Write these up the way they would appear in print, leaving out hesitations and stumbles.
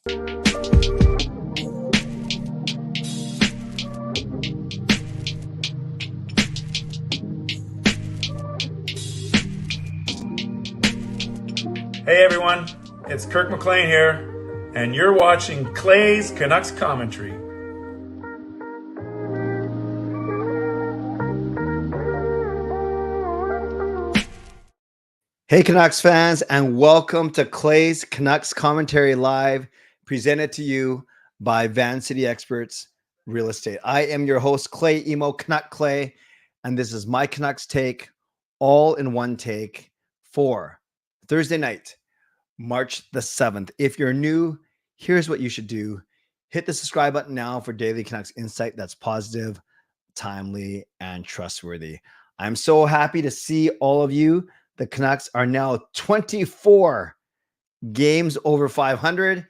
Hey everyone, it's Kirk McLean here, and you're watching Clay's Canucks Commentary. Hey Canucks fans, and welcome to Clay's Canucks Commentary Live, presented to you by Van City Experts Real Estate. I am your host, Clay Emo Canuck Clay, and this is my Canucks take, all in one take, for Thursday night, March the 7th. If you're new, here's what you should do. Hit the subscribe button now for daily Canucks insight that's positive, timely, and trustworthy. I'm so happy to see all of you. The Canucks are now 24 games over 500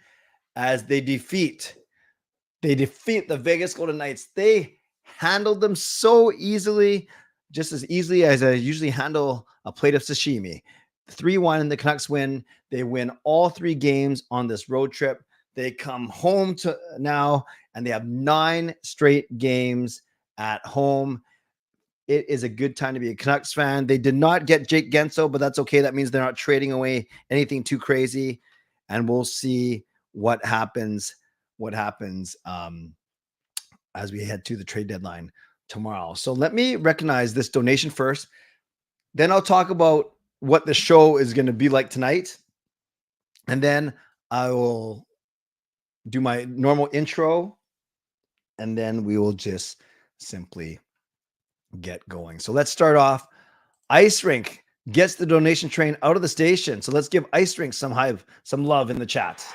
as they defeat the Vegas Golden Knights. They handled them so easily, just as easily as I usually handle a plate of sashimi. 3-1, the Canucks win. They win all 3 games on this road trip. They come home to now, and they have 9 straight games at home. It is a good time to be a Canucks fan. They did not get Jake Guentzel, but that's okay. That means they're not trading away anything too crazy, and we'll see what happens as we head to the trade deadline tomorrow. So let me recognize this donation first. Then I'll talk about what the show is going to be like tonight. And then I will do my normal intro, and then we will just simply get going. So let's start off. Ice Rink gets the donation train out of the station. So let's give Ice Rink some love in the chat.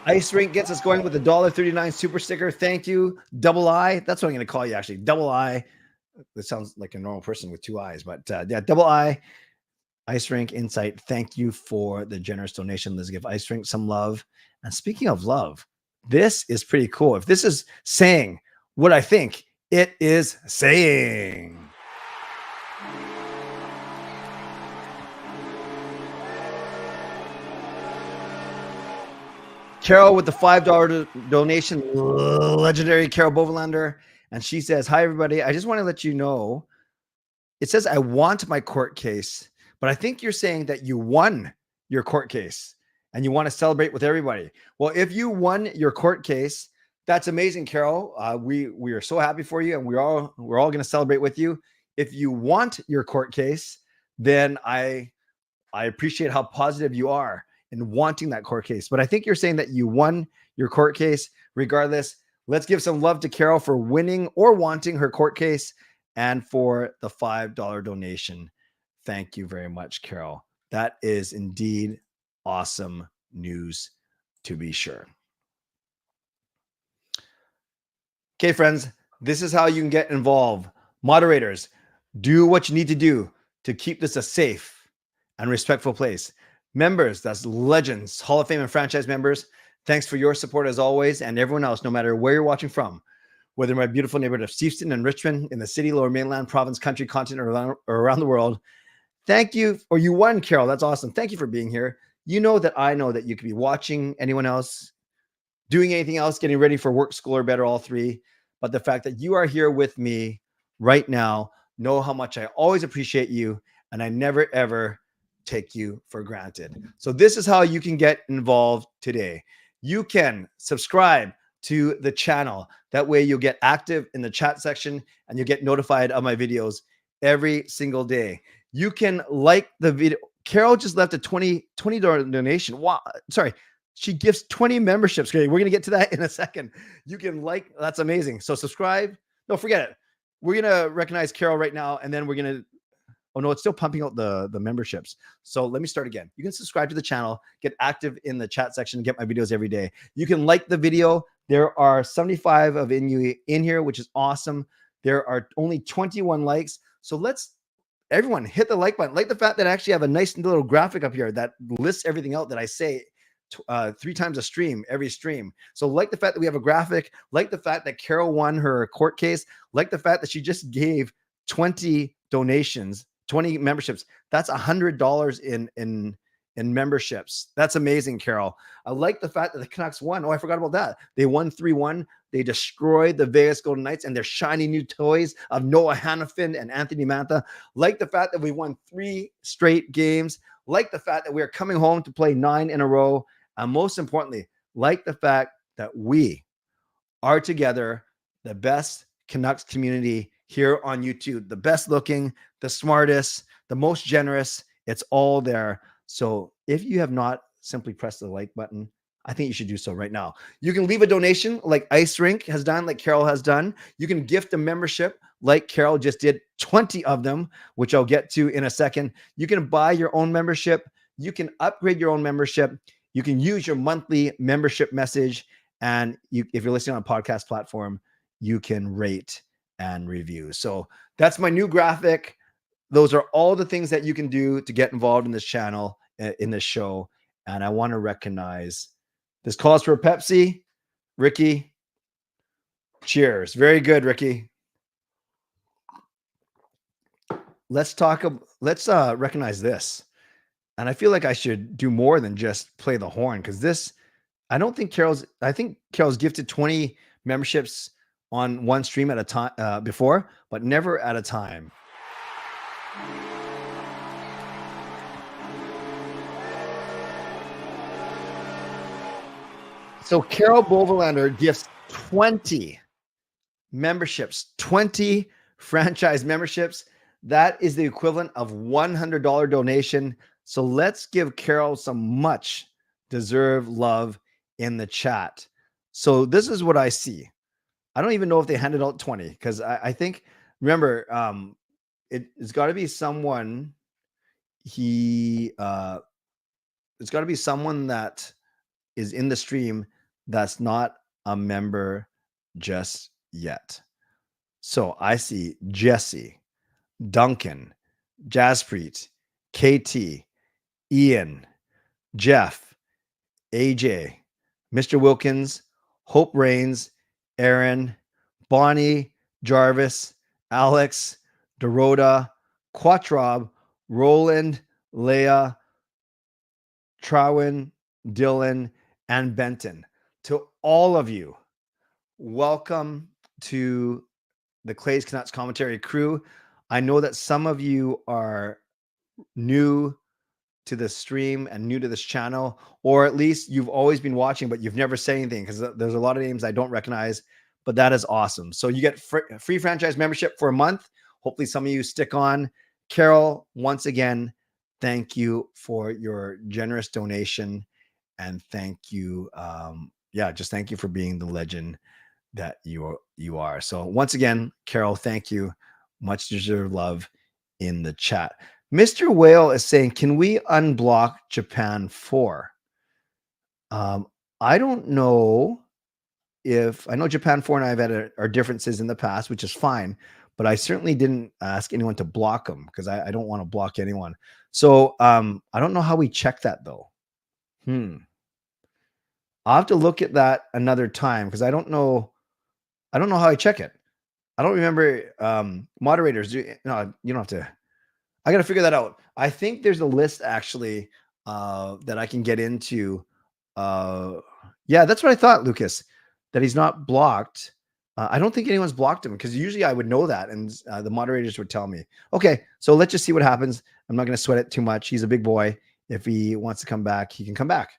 Ice Rink gets us going with the $1.39 super sticker. Thank you, Double I. That's what I'm going to call you, actually. Double I. That sounds like a normal person with 2 eyes, but yeah, Double I. Ice Rink Insight. Thank you for the generous donation. Let's give Ice Rink some love. And speaking of love, this is pretty cool. If this is saying what I think it is saying. Carol with the $5 donation, legendary Carol Bovelander. And she says, hi, everybody. I just want to let you know, it says, I want my court case, but I think you're saying that you won your court case and you want to celebrate with everybody. Well, if you won your court case, that's amazing, Carol. We are so happy for you, and we're all going to celebrate with you. If you want your court case, then I appreciate how positive you are in wanting that court case. But I think you're saying that you won your court case. Regardless, let's give some love to Carol for winning or wanting her court case, and for the $5 donation. Thank you very much, Carol. That is indeed awesome news, to be sure. Okay, friends, this is how you can get involved. Moderators, do what you need to do to keep this a safe and respectful place. Members, that's legends, Hall of Fame and franchise members, thanks for your support as always, and everyone else, no matter where you're watching from, whether in my beautiful neighborhood of Steveston and Richmond, in the city, lower mainland, province, country, continent, or around the world. Thank you, or you won, Carol. That's awesome. Thank you for being here. You know that I know that you could be watching anyone else, doing anything else, getting ready for work, school, or better, all 3. But the fact that you are here with me right now, know how much I always appreciate you, and I never, ever take you for granted. So this is how you can get involved today. You can subscribe to the channel. That way you'll get active in the chat section, and you'll get notified of my videos every single day. You can like the video. Carol just left a $20 donation. Wow. Sorry. She gives 20 memberships. Okay, we're going to get to that in a second. You can like, that's amazing. So subscribe. No, forget it. We're going to recognize Carol right now, and then we're going to, oh no, it's still pumping out the memberships. So let me start again. You can subscribe to the channel, get active in the chat section, get my videos every day. You can like the video. There are 75 of you in here, which is awesome. There are only 21 likes. So let's, everyone, hit the like button. Like the fact that I actually have a nice little graphic up here that lists everything out that I say 3 times a stream, every stream. So like the fact that we have a graphic, like the fact that Carol won her court case, like the fact that she just gave 20 donations 20 memberships. That's $100 in memberships. That's amazing, Carol. I like the fact that the Canucks won. Oh, I forgot about that. They won 3-1. They destroyed the Vegas Golden Knights and their shiny new toys of Noah Hannafin and Anthony Mantha. Like the fact that we won 3 straight games. Like the fact that we are coming home to play 9 in a row. And most importantly, like the fact that we are together, the best Canucks community here on YouTube, the best looking, the smartest, the most generous. It's all there. So if you have not simply pressed the like button, I think you should do so right now. You can leave a donation like Ice Rink has done, like Carol has done. You can gift a membership like Carol just did, 20 of them, which I'll get to in a second. You can buy your own membership. You can upgrade your own membership. You can use your monthly membership message. And if you're listening on a podcast platform, you can rate and review. So that's my new graphic. Those are all the things that you can do to get involved in this channel, in this show. And I want to recognize this calls for a Pepsi. Ricky, cheers. Very good, Ricky. Let's recognize this. And I feel like I should do more than just play the horn, because this, I think Carol's gifted 20 memberships on one stream at a time before, but never at a time. So Carol Bovelander gifts 20 memberships, 20 franchise memberships. That is the equivalent of $100 donation. So let's give Carol some much deserved love in the chat. So this is what I see. I don't even know if they handed out 20, because I think, remember, it's got to be someone. It's got to be someone that is in the stream that's not a member just yet. So I see Jesse, Duncan, Jaspreet, KT, Ian, Jeff, AJ, Mr. Wilkins, Hope Rains, Aaron, Bonnie, Jarvis, Alex, Dorota, Quattrob, Roland, Leah, Trowin, Dylan, and Benton. To all of you, welcome to the Clay's Canucks commentary crew. I know that some of you are new to the stream and new to this channel, or at least you've always been watching, but you've never said anything, because there's a lot of names I don't recognize, but that is awesome. So you get free franchise membership for a month. Hopefully some of you stick on. Carol, once again, thank you for your generous donation, and thank you. Just thank you for being the legend that you are. So once again, Carol, thank you. Much deserved love in the chat. Mr. Whale is saying, can we unblock Japan 4? I don't know if, I know Japan 4 and I have had our differences in the past, which is fine, but I certainly didn't ask anyone to block them, because I don't want to block anyone. So I don't know how we check that though. I'll have to look at that another time, because I don't know how I check it. I don't remember. Moderators, you don't have to. I got to figure that out. I think there's a list actually that I can get into. Yeah, that's what I thought, Lucas, that he's not blocked. I don't think anyone's blocked him, because usually I would know that, and the moderators would tell me. Okay, so let's just see what happens. I'm not going to sweat it too much. He's a big boy. If he wants to come back, he can come back,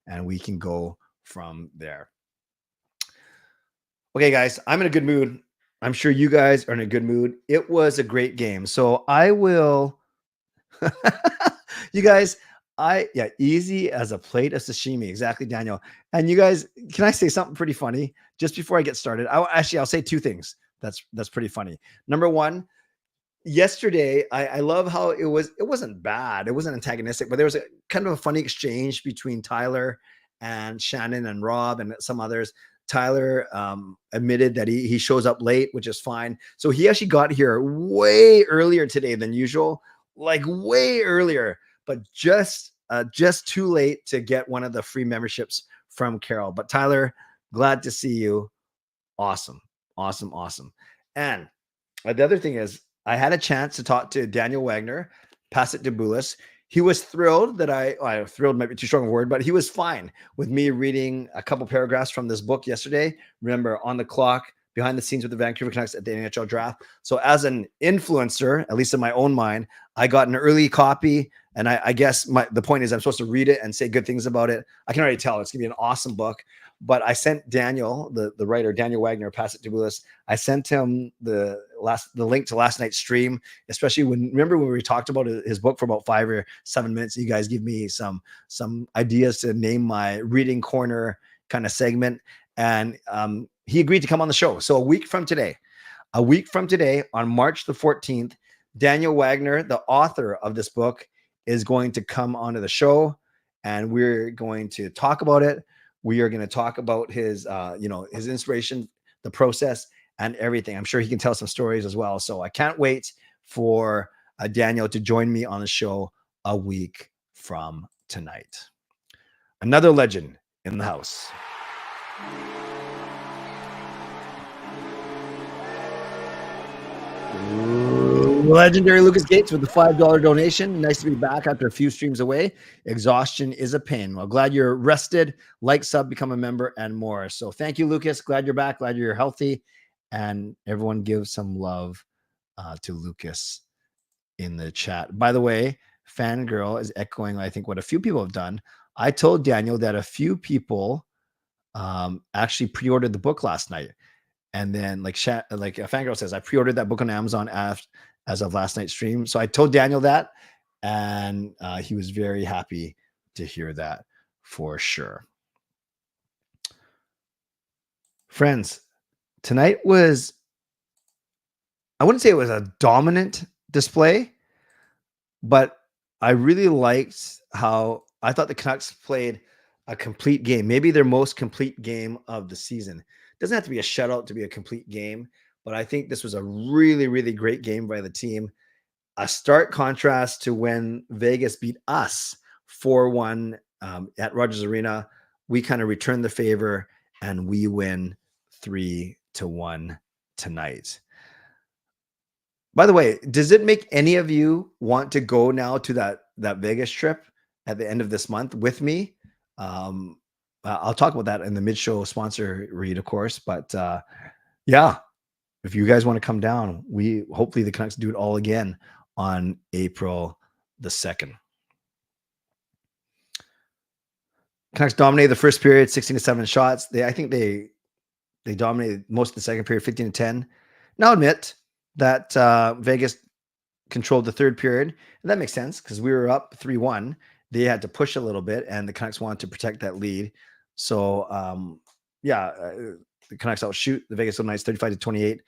and we can go from there. Okay, guys, I'm in a good mood. I'm sure you guys are in a good mood. It was a great game. So I will, you guys, easy as a plate of sashimi. Exactly, Daniel. And you guys, can I say something pretty funny just before I get started? I'll say two things. That's pretty funny. Number one, yesterday, I love how it wasn't bad. It wasn't antagonistic, but there was a kind of a funny exchange between Tyler and Shannon and Rob and some others. Tyler admitted that he shows up late, which is fine. So he actually got here way earlier today than usual, like way earlier, but just too late to get one of the free memberships from Carol. But Tyler, glad to see you. Awesome. And the other thing is, I had a chance to talk to Daniel Wagner, pass it to Bulis. He was thrilled that thrilled might be too strong a word, but he was fine with me reading a couple paragraphs from this book yesterday. Remember, On the Clock, behind the scenes with the Vancouver Canucks at the NHL draft. So as an influencer, at least in my own mind, I got an early copy. And I guess the point is I'm supposed to read it and say good things about it. I can already tell it's going to be an awesome book. But I sent Daniel, the writer, Daniel Wagner, pass it to Bulis. I sent him the link to last night's stream, especially remember when we talked about his book for about 5 or 7 minutes. You guys give me some ideas to name my reading corner kind of segment. And he agreed to come on the show. So a week from today, on March the 14th, Daniel Wagner, the author of this book, is going to come onto the show, and we're going to talk about it. We are going to talk about his inspiration, the process, and everything. I'm sure he can tell some stories as well. So I can't wait for Daniel to join me on the show a week from tonight. Another legend in the house. Legendary Lucas Gates with the $5 donation. Nice to be back after a few streams away. Exhaustion is a pain. Well, glad you're rested. Like, sub, become a member, and more. So thank you, Lucas. Glad you're back. Glad you're healthy. And everyone give some love to Lucas in the chat. By the way, Fangirl is echoing, I think, what a few people have done. I told Daniel that a few people actually pre-ordered the book last night. And then like Fangirl says, I pre-ordered that book on Amazon as of last night's stream. So I told Daniel that, and he was very happy to hear that for sure. Friends, tonight was, I wouldn't say it was a dominant display, but I really liked how I thought the Canucks played a complete game, maybe their most complete game of the season. It doesn't have to be a shutout to be a complete game, but I think this was a really, really great game by the team. A stark contrast to when Vegas beat us 4-1 at Rogers Arena. We kind of returned the favor and we win 3-1 tonight. By the way, does it make any of you want to go now to that Vegas trip at the end of this month with me? I'll talk about that in the mid-show sponsor read, of course. But yeah, if you guys want to come down, hopefully the Canucks do it all again on April the 2nd. Canucks dominated the first period, 16-7 shots. I think they dominated most of the second period, 15-10. Now admit that Vegas controlled the third period, and that makes sense because we were up 3-1. They had to push a little bit, and the Canucks wanted to protect that lead. So, the Canucks outshoot the Vegas Golden Knights 35-28.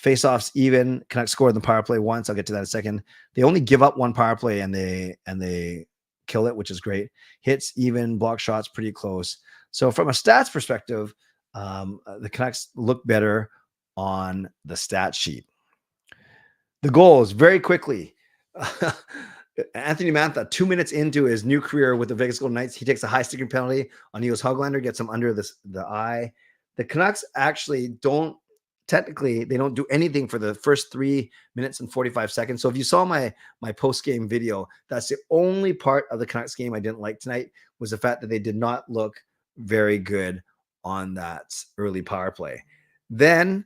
Faceoffs even. Canucks scored in the power play once. I'll get to that in a second. They only give up one power play, and they kill it, which is great. Hits even, block shots pretty close. So, from a stats perspective, the Canucks look better on the stat sheet. The goals very quickly. Anthony Mantha, 2 minutes into his new career with the Vegas Golden Knights, he takes a high sticking penalty on Niels Höglander, gets him under the eye. The Canucks actually don't do anything for the first 3 minutes and 45 seconds. So if you saw my post-game video, that's the only part of the Canucks game I didn't like tonight, was the fact that they did not look very good on that early power play. Then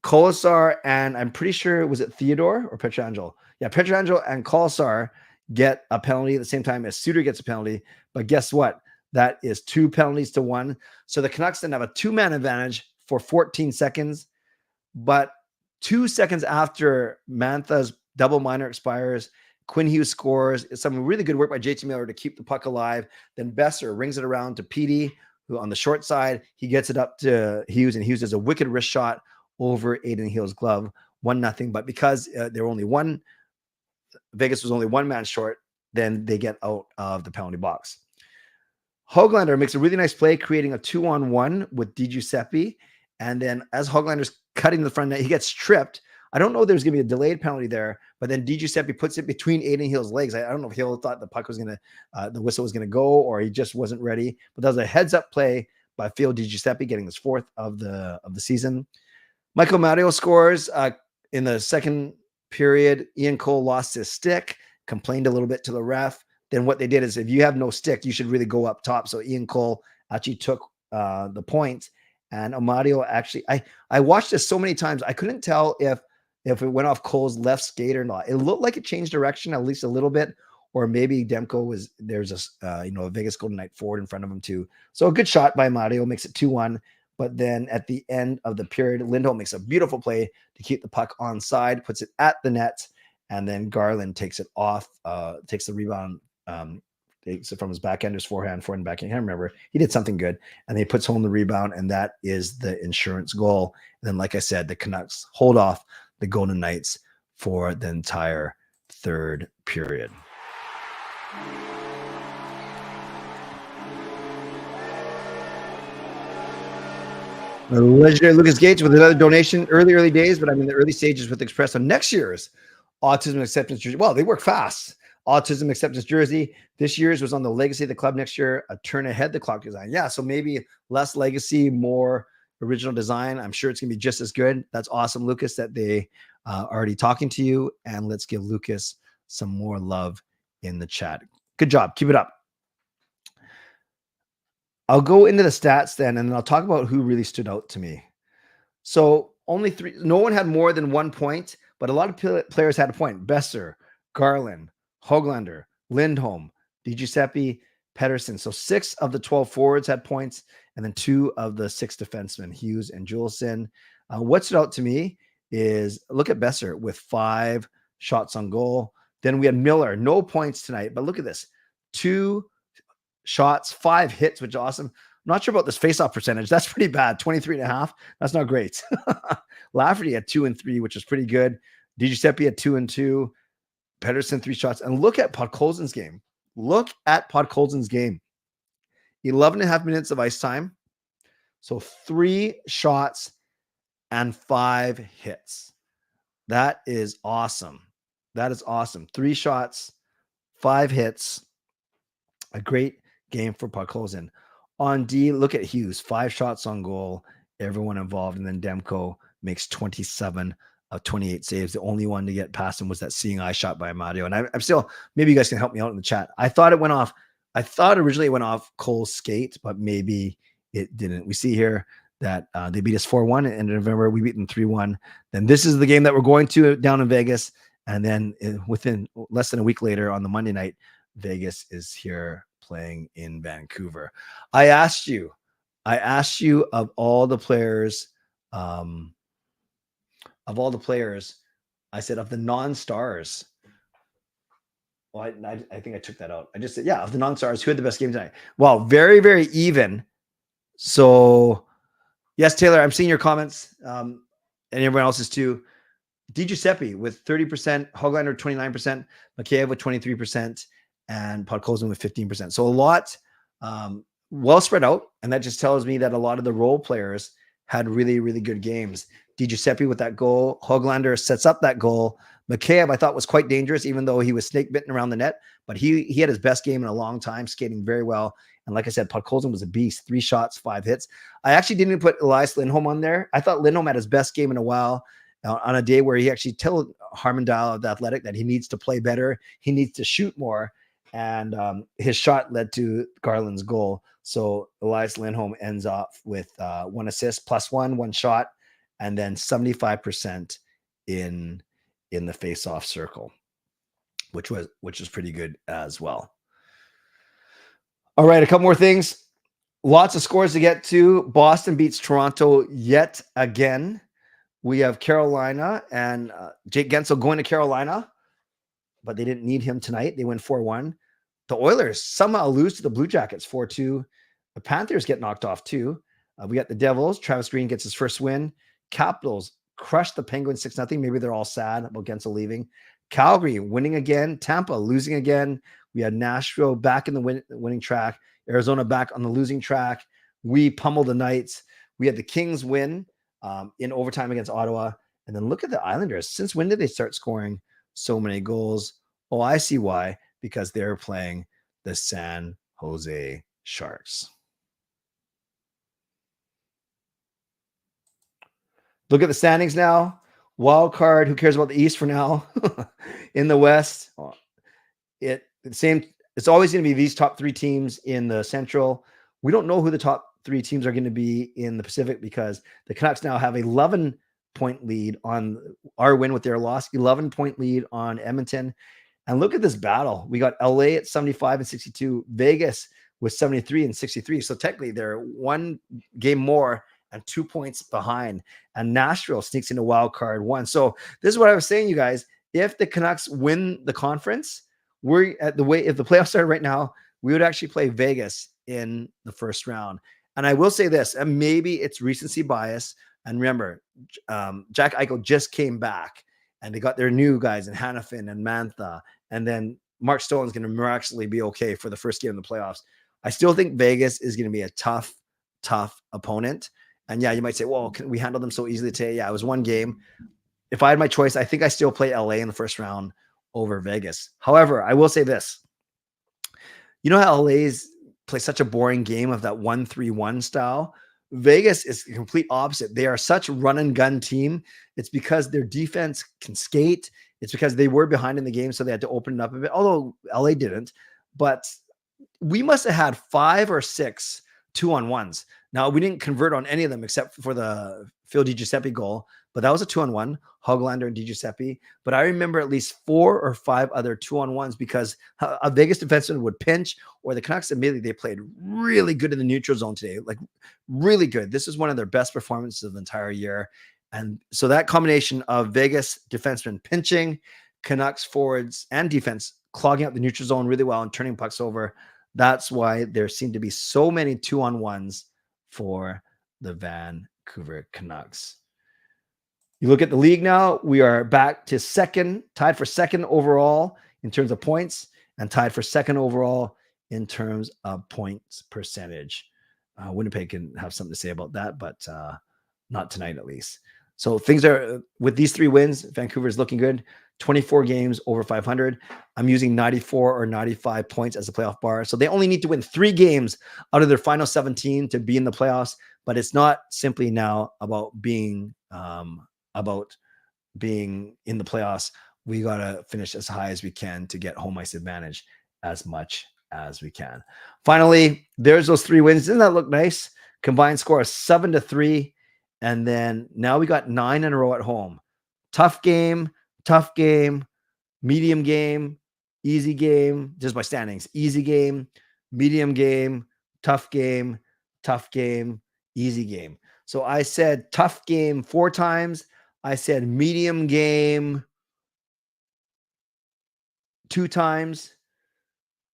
Kolesar and I'm pretty sure, was it Theodore or Pietrangelo? Yeah, Pietrangelo and Kolesar get a penalty at the same time as Suter gets a penalty. But guess what? That is 2 penalties to 1. So the Canucks then have a 2-man advantage for 14 seconds. But 2 seconds after Mantha's double minor expires, Quinn Hughes scores. It's some really good work by JT Miller to keep the puck alive. Then Besser rings it around to Petey, who on the short side, he gets it up to Hughes, and Hughes does a wicked wrist shot over Adin Hill's glove, 1-0. But because Vegas was only 1 man short, then they get out of the penalty box. Höglander makes a really nice play, creating a 2-on-1 with Di Giuseppe. And then as Höglander's cutting the front net, he gets tripped. I don't know if there's going to be a delayed penalty there, but then Di Giuseppe puts it between Adin Hill's legs. I don't know if Hill thought the puck was going to, the whistle was going to go, or he just wasn't ready. But that was a heads-up play by Phil Di Giuseppe, getting his 4th of the season. Michael Mario scores in the second period, Ian Cole lost his stick, complained a little bit to the ref. Then what they did is if you have no stick, you should really go up top. So Ian Cole actually took the point. And Amadio actually, I watched this so many times, I couldn't tell if it went off Cole's left skate or not. It looked like it changed direction at least a little bit, or maybe Demko there's a Vegas Golden Knight forward in front of him too. So a good shot by Amadio makes it 2-1. But then at the end of the period, Lindholm makes a beautiful play to keep the puck onside, puts it at the net, and then Garland takes it off, takes the rebound, takes it from his backhander's forehand backhand. I can't remember. He did something good, and he puts home the rebound, and that is the insurance goal. And then, like I said, the Canucks hold off the Golden Knights for the entire third period. Legendary Lucas Gates with another donation. Early days, but I'm in the early stages with Express on next year's Autism Acceptance Jersey. Well, they work fast. Autism Acceptance Jersey. This year's was on the legacy of the club. Next year, a turn ahead the clock design. Yeah, so maybe less legacy, more original design. I'm sure it's going to be just as good. That's awesome, Lucas, that they are already talking to you. And let's give Lucas some more love in the chat. Good job. Keep it up. I'll go into the stats then, and then I'll talk about who really stood out to me. So only 3, no one had more than 1 point, but a lot of players had a point. Besser, Garland, Höglander, Lindholm, DiGiuseppe, Pettersson. So 6 of the 12 forwards had points, and then 2 of the 6 defensemen, Hughes and Juleson. What stood out to me is look at Besser with 5 shots on goal. Then we had Miller, no points tonight, but look at this. 2 shots, 5 hits, which is awesome. I'm not sure about this faceoff percentage. That's pretty bad. 23.5. That's not great. Lafferty had 2 and 3, which is pretty good. DiGiuseppe had 2 and 2. Pettersson 3 shots. And look at Podkolzin's game. Look at Podkolzin's game. 11.5 minutes of ice time. So 3 shots and 5 hits. That is awesome. That is awesome. 3 shots, 5 hits. A great game for Podkolzin. On D, look at Hughes. 5 shots on goal. Everyone involved. And then Demko makes 27 of 28 saves. The only one to get past him was that seeing eye shot by Amadio. And I'm still, maybe you guys can help me out in the chat. I thought originally it went off Cole's skate, but maybe it didn't. We see here that they beat us 4-1 in November. We beat them 3-1. Then this is the game that we're going to down in Vegas. And then within less than a week later on the Monday night, Vegas is here playing in Vancouver. I asked you of all the players, I said of the non-stars. Well, I think I took that out. I just said, of the non-stars, who had the best game tonight? Well, very, very even. So yes, Taylor, I'm seeing your comments, and everyone else's too. DiGiuseppe with 30%, Höglander 29%, Mikheyev with 23%, and Podkolzin with 15%. So a lot well spread out. And that just tells me that a lot of the role players had really, really good games. DiGiuseppe with that goal. Höglander sets up that goal. Mikheyev, I thought, was quite dangerous, even though he was snake bitten around the net. But he had his best game in a long time, skating very well. And like I said, Podkolzin was a beast. 3 shots, 5 hits. I actually didn't put Elias Lindholm on there. I thought Lindholm had his best game in a while. On a day where he actually told Harmon Dial of the Athletic that he needs to play better. He needs to shoot more. And his shot led to Garland's goal. So Elias Lindholm ends up with 1 assist, +1 shot, and then 75% in the face-off circle, which is pretty good as well. All right, a couple more things. Lots of scores to get to. Boston beats Toronto yet again. We have Carolina and Jake Gensel going to Carolina, but they didn't need him tonight. They win 4-1. The Oilers somehow lose to the Blue Jackets 4-2. The Panthers get knocked off too. We got the Devils. Travis Green gets his first win. Capitals crush the Penguins 6-0. Maybe they're all sad about Gensel leaving. Calgary winning again. Tampa losing again. We had Nashville back in the winning track. Arizona back on the losing track. We pummeled the Knights. We had the Kings win in overtime against Ottawa. And then look at the Islanders. Since when did they start scoring so many goals? Oh, I see why. Because they're playing the San Jose Sharks. Look at the standings now. Wild card, who cares about the East for now? In the West, it's always going to be these top 3 teams in the Central. We don't know who the top 3 teams are going to be in the Pacific because the Canucks now have 11-point lead on our win with their loss, 11-point lead on Edmonton. And look at this battle. We got LA at 75 and 62, Vegas with 73 and 63. So technically they're 1 game more and 2 points behind. And Nashville sneaks into wild card 1. So this is what I was saying, you guys. If the Canucks win the conference, we're at the way, if the playoffs started right now, we would actually play Vegas in the first round. And I will say this, and maybe it's recency bias. And remember, Jack Eichel just came back and they got their new guys in Hannafin and Mantha. And then Mark Stone's going to miraculously be okay for the first game of the playoffs. I still think Vegas is going to be a tough opponent. And yeah, you might say, well, can we handle them so easily today? Yeah, it was 1 game. If I had my choice, I think I still play LA in the first round over Vegas. However, I will say this. You know how LA's play such a boring game of that 1-3-1 style? Vegas is the complete opposite. They are such a run and gun team. It's because their defense can skate. It's because they were behind in the game, so they had to open it up a bit, although LA didn't. But we must have had 5 or 6 2-on-1s. Now, we didn't convert on any of them except for the Phil DiGiuseppe goal, but that was a 2-on-1, Hoglander and DiGiuseppe. But I remember at least 4 or 5 other 2-on-1s because a Vegas defenseman would pinch, or the Canucks admittedly, they played really good in the neutral zone today, like really good. This is one of their best performances of the entire year. And so that combination of Vegas defensemen pinching, Canucks forwards and defense clogging up the neutral zone really well and turning pucks over, that's why there seem to be so many 2-on-1s for the Vancouver Canucks. You look at the league now, we are back to second, tied for second overall in terms of points and tied for second overall in terms of points percentage. Winnipeg can have something to say about that, but not tonight at least. So things are, with these 3 wins, Vancouver is looking good. 24 games over 500. I'm using 94 or 95 points as a playoff bar. So they only need to win 3 games out of their final 17 to be in the playoffs. But it's not simply now about being in the playoffs. We got to finish as high as we can to get home ice advantage as much as we can. Finally, there's those 3 wins. Doesn't that look nice? Combined score of 7-3. And then now we got 9 in a row at home. Tough game, medium game, easy game, just by standings. Easy game, medium game, tough game, easy game. So I said tough game 4 times. I said medium game 2 times.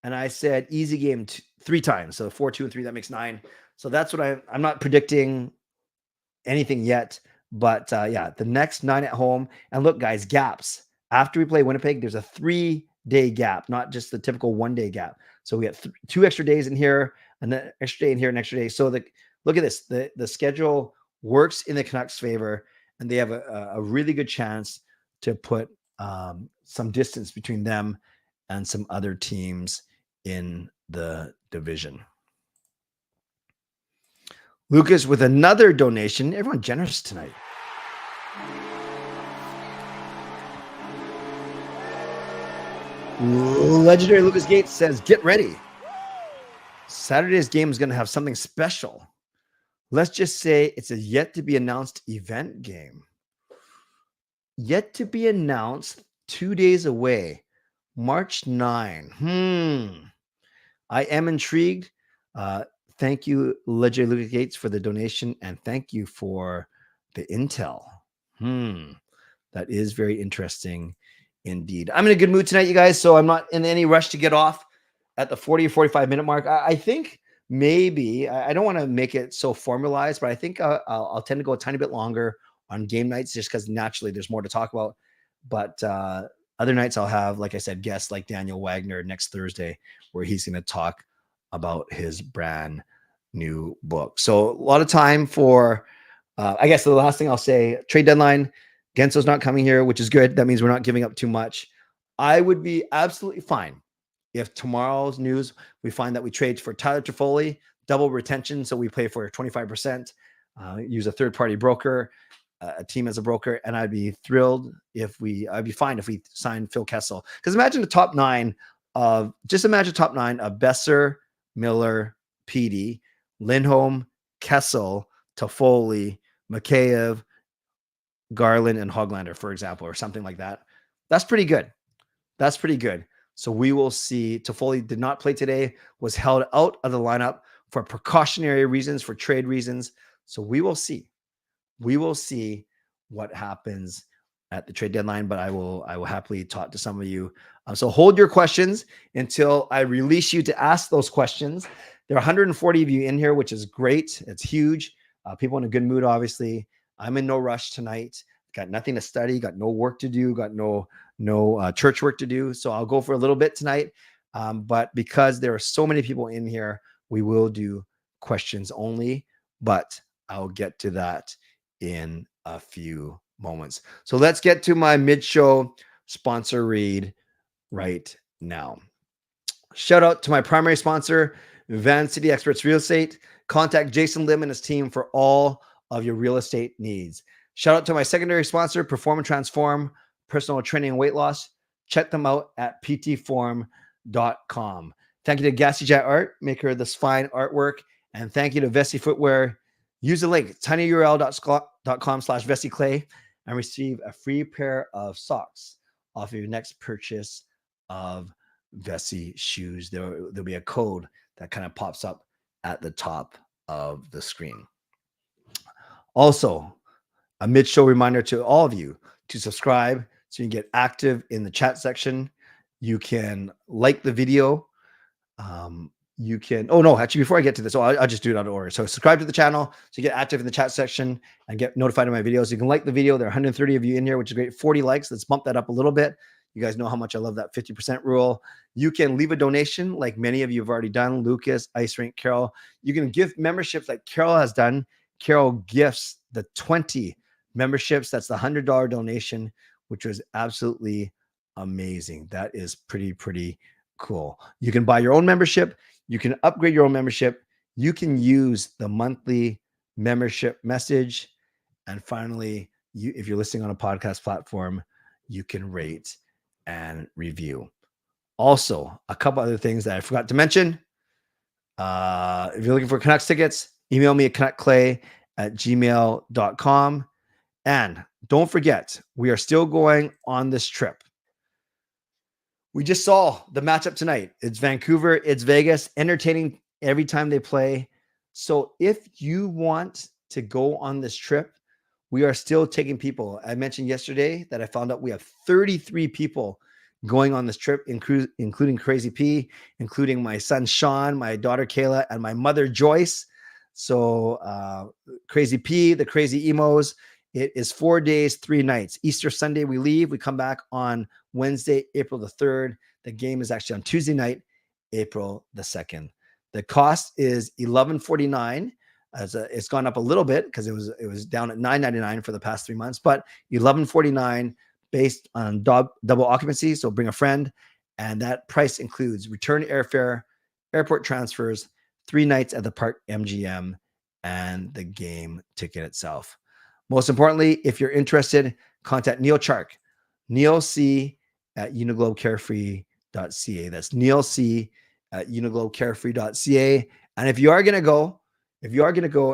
And I said easy game 3 times. So 4, 2, and 3, that makes 9. So that's what I'm not predicting anything yet. But yeah, the next 9 at home. And look, guys, gaps. After we play Winnipeg, there's a 3-day gap, not just the typical 1-day gap. So we got 2 extra days in here, and then extra day in here, and extra day. So look at this. The schedule works in the Canucks' favor, and they have a really good chance to put some distance between them and some other teams in the division. Lucas with another donation. Everyone generous tonight. Legendary Lucas Gates says, get ready. Saturday's game is going to have something special. Let's just say it's a yet to be announced event game. Yet to be announced, 2 days away, March 9. I am intrigued. Thank you, Legendary Lucas Gates, for the donation, and thank you for the intel. That is very interesting indeed. I'm in a good mood tonight, you guys, so I'm not in any rush to get off at the 40 or 45 minute mark. I think maybe, I don't want to make it so formalized, but I think I'll tend to go a tiny bit longer on game nights just because naturally there's more to talk about. But other nights I'll have, like I said, guests like Daniel Wagner next Thursday, where he's going to talk about his brand new book. So a lot of time for, I guess the last thing I'll say, trade deadline. Genso's not coming here, which is good. That means we're not giving up too much. I would be absolutely fine if tomorrow's news, we find that we trade for Tyler Toffoli, double retention. So we pay for 25%, use a third-party broker. a team as a broker, and I'd be thrilled I'd be fine if we signed Phil Kessel. Because imagine top nine of Besser, Miller, Petey, Lindholm, Kessel, Toffoli, Mikheyev, Garland, and Hoglander, for example, or something like that. That's pretty good. That's pretty good. So we will see. Toffoli did not play today, was held out of the lineup for precautionary reasons, for trade reasons. So we will see. We will see what happens at the trade deadline, but I will happily talk to some of you. So hold your questions until I release you to ask those questions. There are 140 of you in here, which is great. It's huge. People in a good mood, obviously. I'm in no rush tonight. Got nothing to study, got no work to do, got no church work to do. So I'll go for a little bit tonight. But because there are so many people in here, we will do questions only, but I'll get to that in a few moments. So let's get to my mid-show sponsor read right now. Shout out to my primary sponsor, Van City Experts Real Estate. Contact Jason Lim and his team for all of your real estate needs. Shout out to my secondary sponsor, Perform and Transform, personal training and weight loss. Check them out at ptform.com. Thank you to Gassy Jet Art, maker of this fine artwork. And thank you to Vessi Footwear. Use the link, tinyurl.com/VessiClay and receive a free pair of socks off of your next purchase of Vessi shoes. There'll be a code that kind of pops up at the top of the screen. Also, a mid-show reminder to all of you to subscribe so you can get active in the chat section. You can like the video. Actually, before I get to this, I'll just do it out of order. So subscribe to the channel so you get active in the chat section and get notified of my videos. You can like the video. There are 130 of you in here, which is great. 40 likes. Let's bump that up a little bit. You guys know how much I love that 50% rule. You can leave a donation like many of you have already done. Lucas, Ice Rink, Carol. You can give memberships like Carol has done. Carol gifts the 20 memberships. That's the $100 donation, which was absolutely amazing. That is pretty cool. You can buy your own membership. You can upgrade your own membership. You can use the monthly membership message. And finally, if you're listening on a podcast platform, you can rate and review. Also, a couple other things that I forgot to mention. If you're looking for Canucks tickets, email me at canuckclay@gmail.com. And don't forget, we are still going on this trip. We just saw the matchup tonight. It's Vancouver, it's Vegas, entertaining every time they play. So if you want to go on this trip, we are still taking people. I mentioned yesterday that I found out we have 33 people going on this trip, including Crazy P, including my son Sean, my daughter Kayla, and my mother Joyce. So Crazy P, the Crazy Emos. It is 4 days, 3 nights. Easter Sunday, we leave. We come back on Wednesday, April the 3rd. The game is actually on Tuesday night, April the 2nd. The cost is $11.49. It's gone up a little bit because it was down at $9.99 for the past 3 months, but $11.49 based on double occupancy. So bring a friend, and that price includes return airfare, airport transfers, 3 nights at the Park MGM, and the game ticket itself. Most importantly, if you're interested, contact Neil Chark, Neil C at uniglobecarefree.ca. That's Neil C at uniglobecarefree.ca. And if you are going to go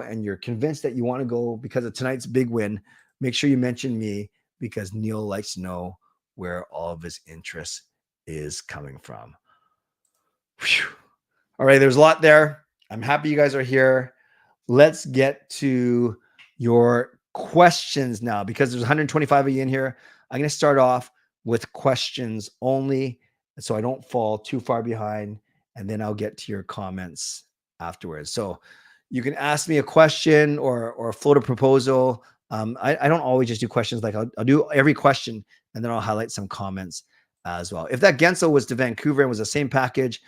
and you're convinced that you want to go because of tonight's big win, make sure you mention me because Neil likes to know where all of his interest is coming from. Whew. All right, there's a lot there. I'm happy you guys are here. Let's get to your questions now because there's 125 of you in here. I'm going to start off with questions only so I don't fall too far behind, and then I'll get to your comments afterwards. So you can ask me a question or float a proposal. I don't always just do questions. Like I'll do every question and then I'll highlight some comments as well. If that Gensel was to Vancouver and was the same package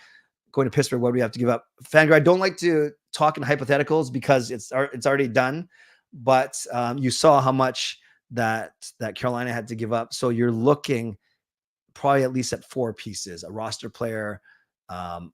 going to Pittsburgh, what do we have to give up? Fangirl, I don't like to talk in hypotheticals because it's already done. But you saw how much that Carolina had to give up. So you're looking probably at least at 4 pieces, a roster player, 1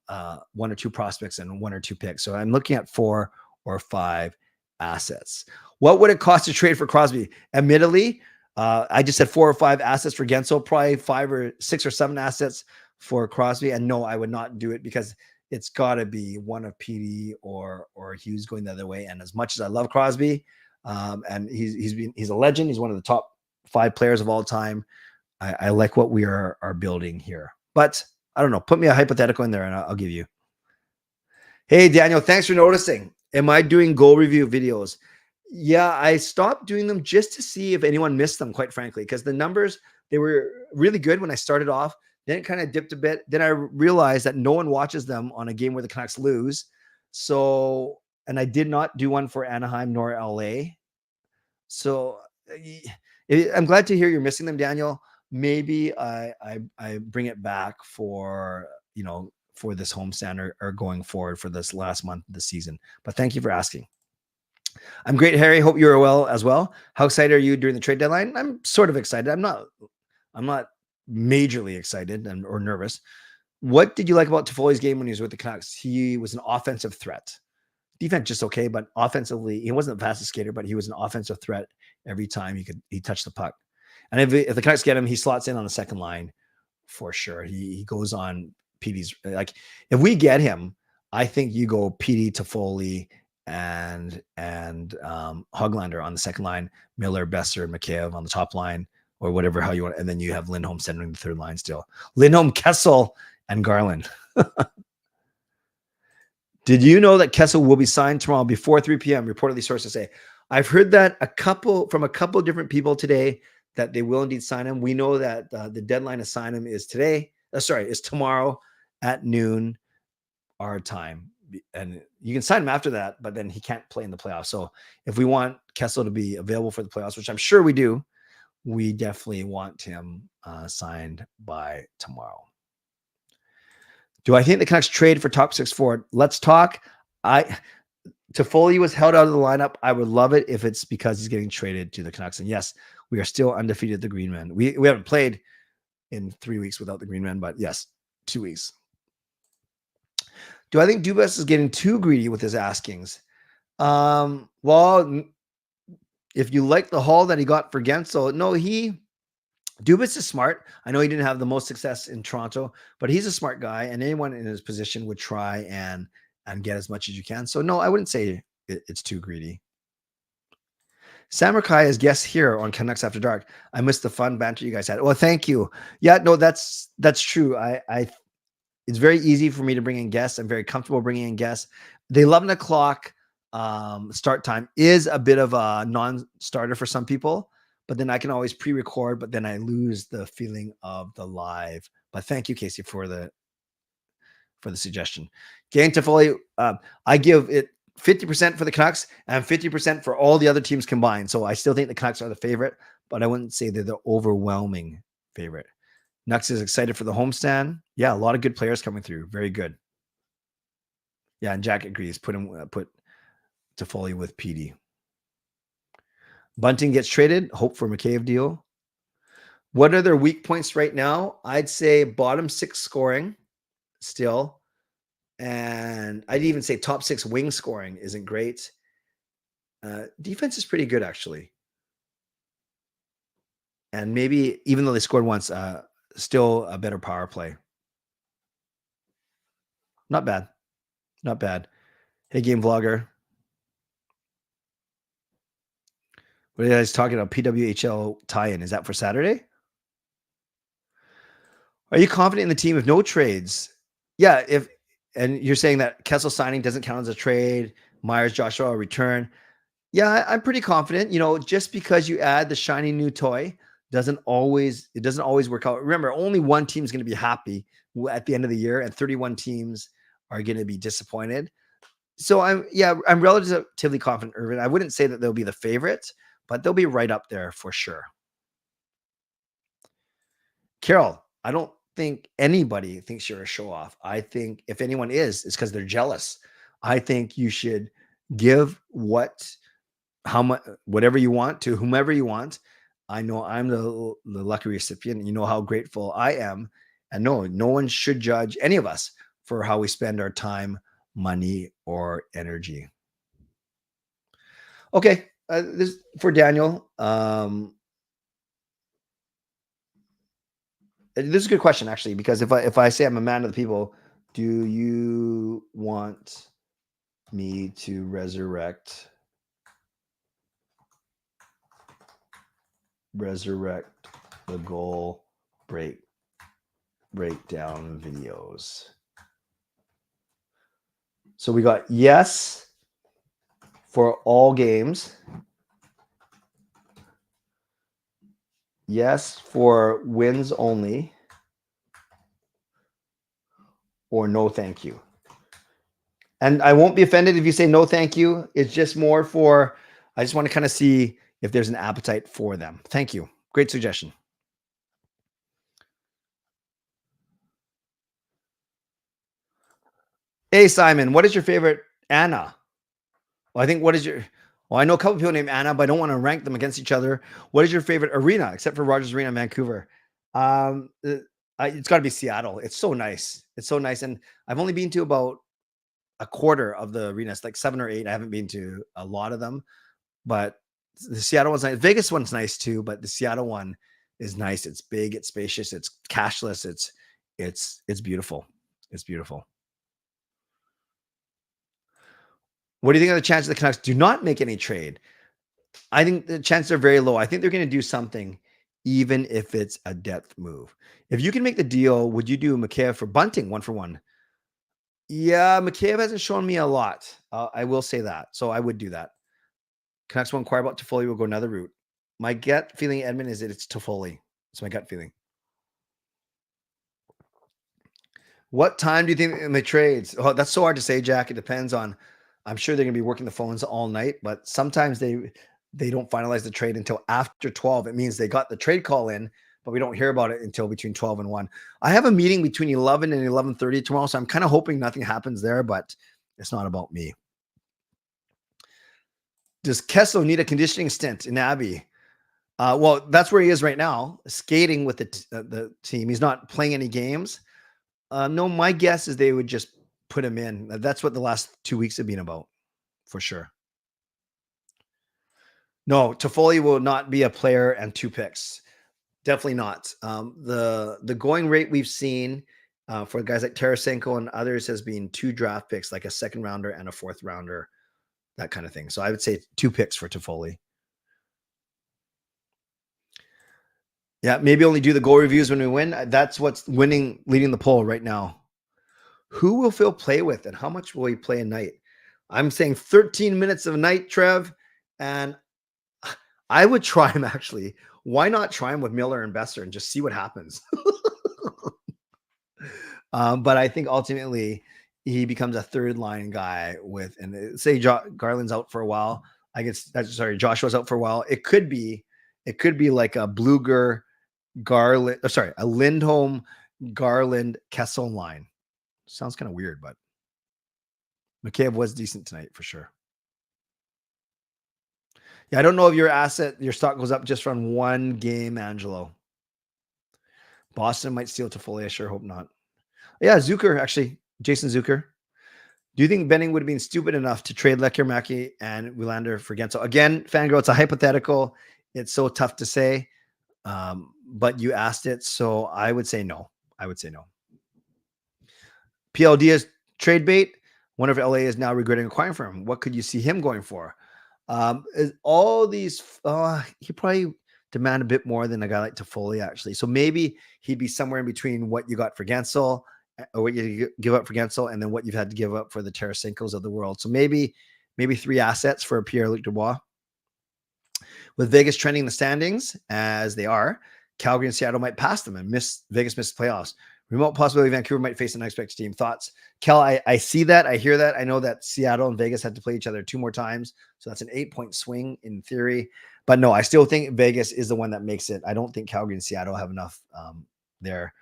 or 2 prospects, and 1 or 2 picks. So I'm looking at 4 or 5 assets. What would it cost to trade for Crosby? Admittedly, I just said 4 or 5 assets for Guentzel, probably 5 or 6 or 7 assets for Crosby. And no, I would not do it because it's got to be one of PD or Hughes going the other way. And as much as I love Crosby, and he's a legend, he's one of the top 5 players of all time. I like what we are building here. But I don't know. Put me a hypothetical in there, and I'll give you. Hey, Daniel, thanks for noticing. Am I doing goal review videos? Yeah, I stopped doing them just to see if anyone missed them, quite frankly, because the numbers, they were really good when I started off. Then it kind of dipped a bit. Then I realized that no one watches them on a game where the Canucks lose. So, and I did not do one for Anaheim nor LA. So I'm glad to hear you're missing them, Daniel. Maybe I bring it back for, for this homestand or going forward for this last month of the season. But thank you for asking. I'm great, Harry. Hope you're well as well. How excited are you during the trade deadline? I'm sort of excited. I'm not majorly excited or nervous. What did you like about Toffoli's game when he was with the Canucks? He was an offensive threat. Defense just okay, but offensively, he wasn't the fastest skater, but he was an offensive threat every time he touched the puck. And if the Canucks get him, he slots in on the second line for sure. He goes on PD's. Like if we get him, I think you go PD, Toffoli, and Höglander on the second line, Miller, Besser, Mikheyev on the top line, or whatever how you want, and then you have Lindholm centering the third line still. Lindholm, Kessel, and Garland. Did you know that Kessel will be signed tomorrow before 3 p.m.? Reportedly, sources say. I've heard that from a couple different people today that they will indeed sign him. We know that the deadline to sign him is today. Is tomorrow at noon our time. And you can sign him after that, but then he can't play in the playoffs. So if we want Kessel to be available for the playoffs, which I'm sure we do, we definitely want him signed by tomorrow. Do I think the Canucks trade for top 6 forward? Let's talk. Toffoli was held out of the lineup. I would love it if it's because he's getting traded to the Canucks. And yes, we are still undefeated at the Green Men. We haven't played in 3 weeks without the Green Men, but yes, 2 weeks. Do I think Dubas is getting too greedy with his askings? Well, if you like the haul that he got for Guentzel, no, Dubas is smart. I know he didn't have the most success in Toronto, but he's a smart guy, and anyone in his position would try and get as much as you can. So no, I wouldn't say it's too greedy. Sam Rakai is guest here on Canucks After Dark. I missed the fun banter you guys had. Well, thank you. Yeah, no, that's true. It's very easy for me to bring in guests. I'm very comfortable bringing in guests. The 11 o'clock start time is a bit of a non-starter for some people, but then I can always pre-record, but then I lose the feeling of the live. But thank you, Casey, for the suggestion. Gang Toffoli, I give it 50% for the Canucks and 50% for all the other teams combined. So I still think the Canucks are the favorite, but I wouldn't say they're the overwhelming favorite. Nux is excited for the homestand. Yeah, a lot of good players coming through. Very good. Yeah, and Jack agrees. Put Toffoli with PD. Bunting gets traded. Hope for Mikheyev deal. What are their weak points right now? I'd say bottom 6 scoring still. And I'd even say top 6 wing scoring isn't great. Defense is pretty good, actually. And maybe, even though they scored once, still a better power play. Not bad. Not bad. Hey, game vlogger. What are you guys talking about? PWHL tie-in. Is that for Saturday? Are you confident in the team if no trades? Yeah, and you're saying that Kessel signing doesn't count as a trade, Myers, Joshua return. Yeah, I'm pretty confident. Just because you add the shiny new toy doesn't always work out. Remember, only one team is going to be happy at the end of the year, and 31 teams are going to be disappointed. So I'm relatively confident, Erwin. I wouldn't say that they'll be the favorite, but they'll be right up there for sure. Carol, I don't think anybody thinks you're a show off. I think if anyone is, it's because they're jealous. I think you should give whatever you want to whomever you want. I know I'm the lucky recipient, and you know how grateful I am. And no one should judge any of us for how we spend our time, money, or energy. Okay, This for Daniel. This is a good question, actually, because if I say I'm a man of the people, do you want me to resurrect the goal breakdown videos? So we got yes for all games. Yes for wins only. Or no thank you. And I won't be offended if you say no thank you. It's just more for, I just want to kind of see if there's an appetite for them. Thank you. Great suggestion. Hey, Simon, what is your favorite Anna? Well, I think I know a couple people named Anna, but I don't want to rank them against each other. What is your favorite arena, except for Rogers Arena in Vancouver? It's got to be Seattle. It's so nice. It's so nice. And I've only been to about a quarter of the arenas, like 7 or 8. I haven't been to a lot of them, but the Seattle one's nice. Vegas one's nice too, but the Seattle one is nice. It's big, it's spacious, it's cashless, it's beautiful. It's beautiful. What do you think of the chances the Canucks do not make any trade? I think the chances are very low. I think they're going to do something, even if it's a depth move. If you can make the deal, would you do McKayev for Bunting 1-for-1? Yeah, McKayev hasn't shown me a lot. I will say that. So I would do that. Canucks won't inquire about Toffoli. Will go another route. My gut feeling, Edmond, is that it's Toffoli. It's my gut feeling. What time do you think in the trades? Oh, that's so hard to say, Jack. It depends on. I'm sure they're going to be working the phones all night, but sometimes they don't finalize the trade until after 12. It means they got the trade call in, but we don't hear about it until between 12 and 1. I have a meeting between 11 and 11:30 tomorrow, so I'm kind of hoping nothing happens there, but it's not about me. Does Kessel need a conditioning stint in Abbey? Well, that's where he is right now, skating with the team. He's not playing any games. No, my guess is they would just put him in. That's what the last 2 weeks have been about, for sure. No, Toffoli will not be a player and 2 picks. Definitely not. The going rate we've seen for guys like Tarasenko and others has been 2 draft picks, like a 2nd rounder and a 4th rounder, that kind of thing. So I would say 2 picks for Toffoli. Yeah, maybe only do the goal reviews when we win. That's what's leading the poll right now. Who will Phil play with, and how much will he play a night? I'm saying 13 minutes of a night, Trev, and I would try him actually. Why not try him with Miller and Besser and just see what happens? But I think ultimately he becomes a 3rd line guy with, and say Garland's out for a while. Joshua's out for a while. It could be like a Bluger, Garland, a Lindholm, Garland, Kessel line. Sounds kind of weird, but McKayev was decent tonight for sure. Yeah, I don't know if your stock goes up just from 1 game, Angelo. Boston might steal Toffoli. I sure hope not. Yeah, Zucker, actually. Jason Zucker. Do you think Benning would have been stupid enough to trade Lecker, Mackey, and Willander for Gensel? Again, Fangirl, it's a hypothetical. It's so tough to say. But you asked it, so I would say no. PLD is trade bait. One of LA is now regretting acquiring for him. What could you see him going for? All these, he probably demand a bit more than a guy like Toffoli, actually. So maybe he'd be somewhere in between what you got for Gensel, or what you give up for Gensel, and then what you've had to give up for the Tarasenkos of the world. So maybe 3 assets for Pierre-Luc Dubois. With Vegas trending the standings as they are, Calgary and Seattle might pass them and Vegas missed playoffs. Remote possibility Vancouver might face an unexpected team. Thoughts? Kel, I see that. I hear that. I know that Seattle and Vegas had to play each other 2 more times. So that's an 8-point swing in theory. But no, I still think Vegas is the one that makes it. I don't think Calgary and Seattle have enough there.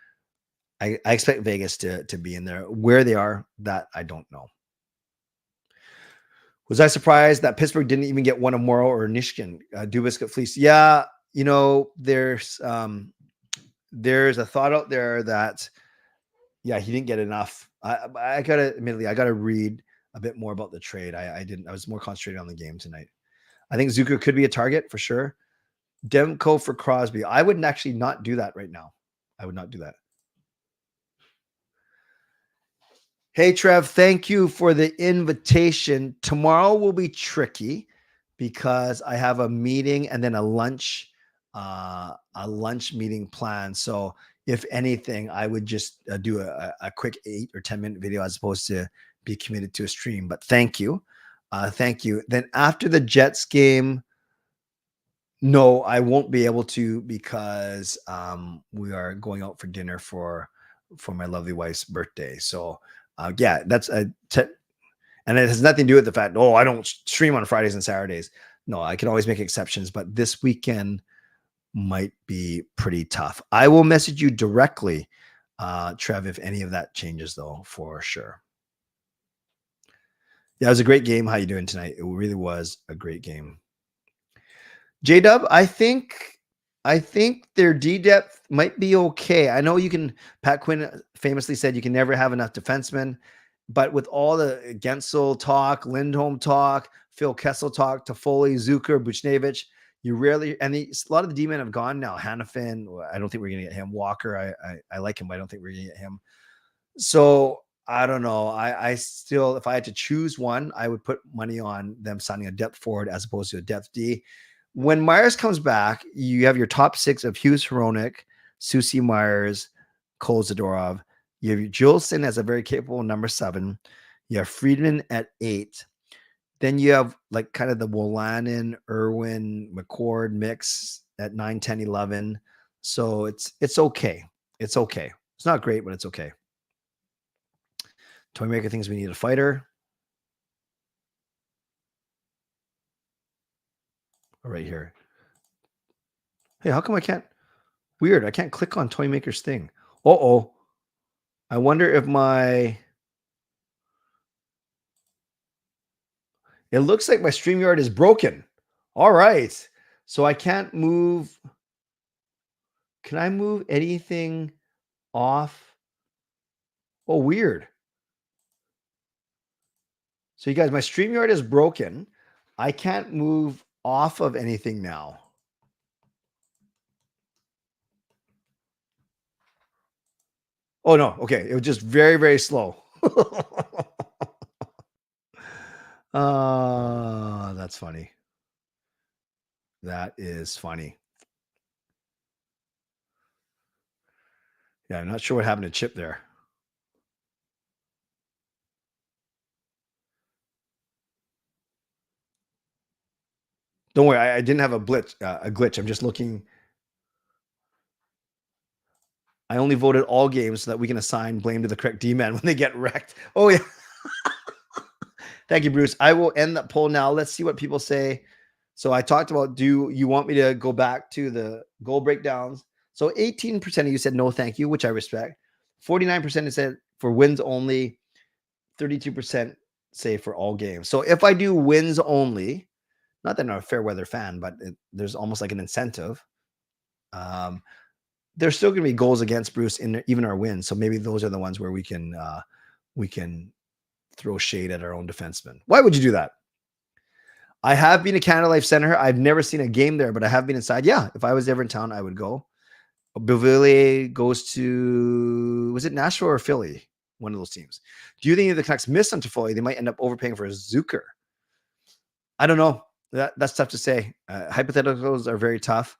I expect Vegas to be in there. Where they are, that I don't know. Was I surprised that Pittsburgh didn't even get one of Morrow or Nishkin? Dubas got fleeced. Yeah, there's a thought out there that, yeah, he didn't get enough. I gotta read a bit more about the trade. I was more concentrated on the game tonight. I think Zucker could be a target for sure. Demko for Crosby. I would actually not do that right now. I would not do that. Hey, Trev, thank you for the invitation. Tomorrow will be tricky because I have a meeting and then a lunch meeting planned. So if anything, I would just do a quick 8 or 10-minute video as opposed to be committed to a stream. But thank you. Thank you. Then after the Jets game, no, I won't be able to because we are going out for dinner for my lovely wife's birthday. So yeah, that's and it has nothing to do with the fact, oh, I don't stream on Fridays and Saturdays. No, I can always make exceptions, but this weekend might be pretty tough. I will message you directly, Trev, if any of that changes, though, for sure. Yeah, it was a great game. How you doing tonight? It really was a great game. J-Dub, I think their D depth might be okay. I know you can. Pat Quinn famously said you can never have enough defensemen, but with all the Gensel talk, Lindholm talk, Phil Kessel talk, Toffoli, Zucker, Buchnevich, you rarely. And a lot of the D-men have gone now. Hannafin, I don't think we're going to get him. Walker, I like him, but I don't think we're going to get him. So I don't know. I still, if I had to choose one, I would put money on them signing a depth forward as opposed to a depth D. When Myers comes back, you have your top 6 of Hughes, Hronik, Susie Myers, Cole Zadorov. You have Juleson as a very capable number 7. You have Friedman at 8. Then you have like kind of the Wolanin, Erwin, McCord mix at 9, 10, 11. So it's okay. It's okay. It's not great, but it's okay. Toymaker thinks we need a fighter. Right here. Hey, how come I can't? Weird. I can't click on Toymaker's thing. Uh-oh. I wonder if it looks like my StreamYard is broken. All right. So I can't move. Can I move anything off? Oh, weird. So you guys, my StreamYard is broken. I can't move off of anything now. Oh, no. Okay. It was just very, very slow. That's funny. That is funny. Yeah, I'm not sure what happened to Chip there. Don't worry, I didn't have a glitch. I'm just looking. I only voted all games so that we can assign blame to the correct D-man when they get wrecked. Oh, yeah. Thank you, Bruce. I will end that poll now. Let's see what people say. So I talked about, do you want me to go back to the goal breakdowns? So 18% of you said no, thank you, which I respect. 49% said for wins only. 32% say for all games. So if I do wins only, not that I'm a fair weather fan, but there's almost like an incentive. There's still going to be goals against, Bruce, in even our wins. So maybe those are the ones where we can throw shade at our own defensemen. Why would you do that? I have been to Canada Life Center. I've never seen a game there, but I have been inside. Yeah, if I was ever in town, I would go. Beauvillier goes to, was it Nashville or Philly? One of those teams. Do you think if the Canucks miss on Toffoli, they might end up overpaying for a Zucker? I don't know. That's tough to say. Hypotheticals are very tough,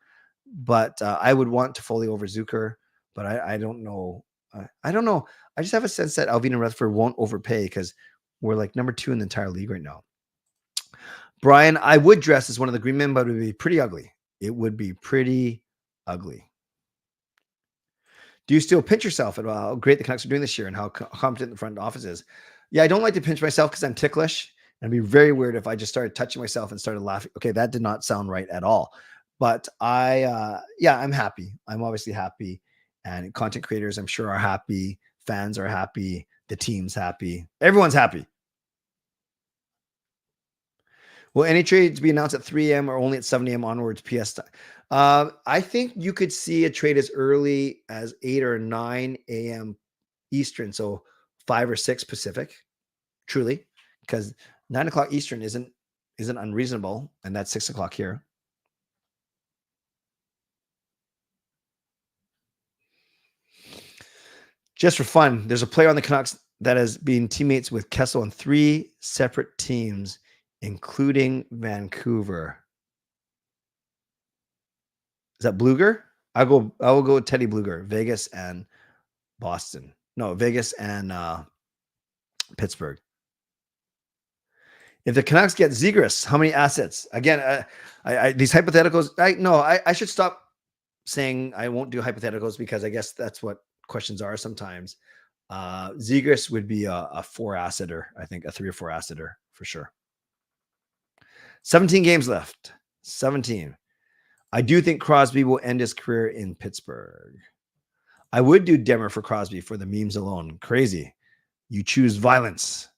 but I would want Toffoli over Zucker, but I don't know. I don't know. I just have a sense that Alvin and Rutherford won't overpay because we're like number 2 in the entire league right now. Brian, I would dress as one of the green men, but it would be pretty ugly. It would be pretty ugly. Do you still pinch yourself at how great the Canucks are doing this year and how competent the front office is? Yeah, I don't like to pinch myself because I'm ticklish. And it'd be very weird if I just started touching myself and started laughing. Okay, that did not sound right at all. But I'm happy. I'm obviously happy. And content creators, I'm sure, are happy. Fans are happy. The team's happy. Everyone's happy. Will any trades be announced at 3 a.m. or only at 7 a.m. onwards PS time? I think you could see a trade as early as 8 or 9 a.m. Eastern, so 5 or 6 Pacific, truly, because 9 o'clock Eastern isn't isn't unreasonable, and that's 6 o'clock here. Just for fun, there's a player on the Canucks that has been teammates with Kessel on 3 separate teams, including Vancouver. Is that Bluger? I will go with Teddy Bluger, Vegas and Boston. No, Vegas and Pittsburgh. If the Canucks get Zegras, how many assets? Again, these hypotheticals. I should stop saying I won't do hypotheticals because I guess that's what questions are sometimes. Zegras would be a 4-asseter, I think, a 3 or 4 asseter for sure. 17 games left. 17. I do think Crosby will end his career in Pittsburgh. I would do Demmer for Crosby for the memes alone. Crazy. You choose violence.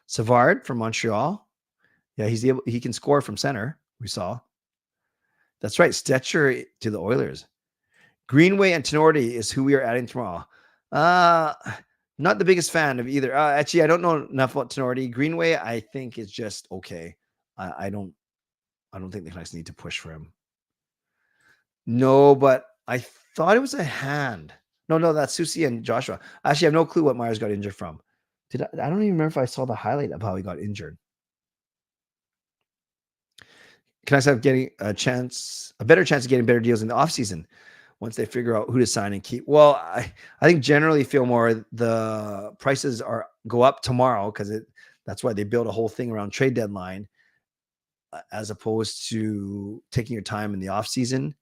Savard from Montreal. Yeah, he can score from center. We saw. That's right. Stetcher to the Oilers. Greenway and Tenorti is who we are adding tomorrow. Not the biggest fan of either. Actually, I don't know enough about Tenorti. Greenway, I think, is just okay. I don't think the Canucks need to push for him. No, but I thought it was a hand. No, that's Susie and Joshua. Actually, I have no clue what Myers got injured from. I don't even remember if I saw the highlight of how he got injured. Canucks have getting a better chance of getting better deals in the offseason once they figure out who to sign and keep. Well, I think generally, Fillmore, the prices go up tomorrow because that's why they build a whole thing around trade deadline as opposed to taking your time in the offseason.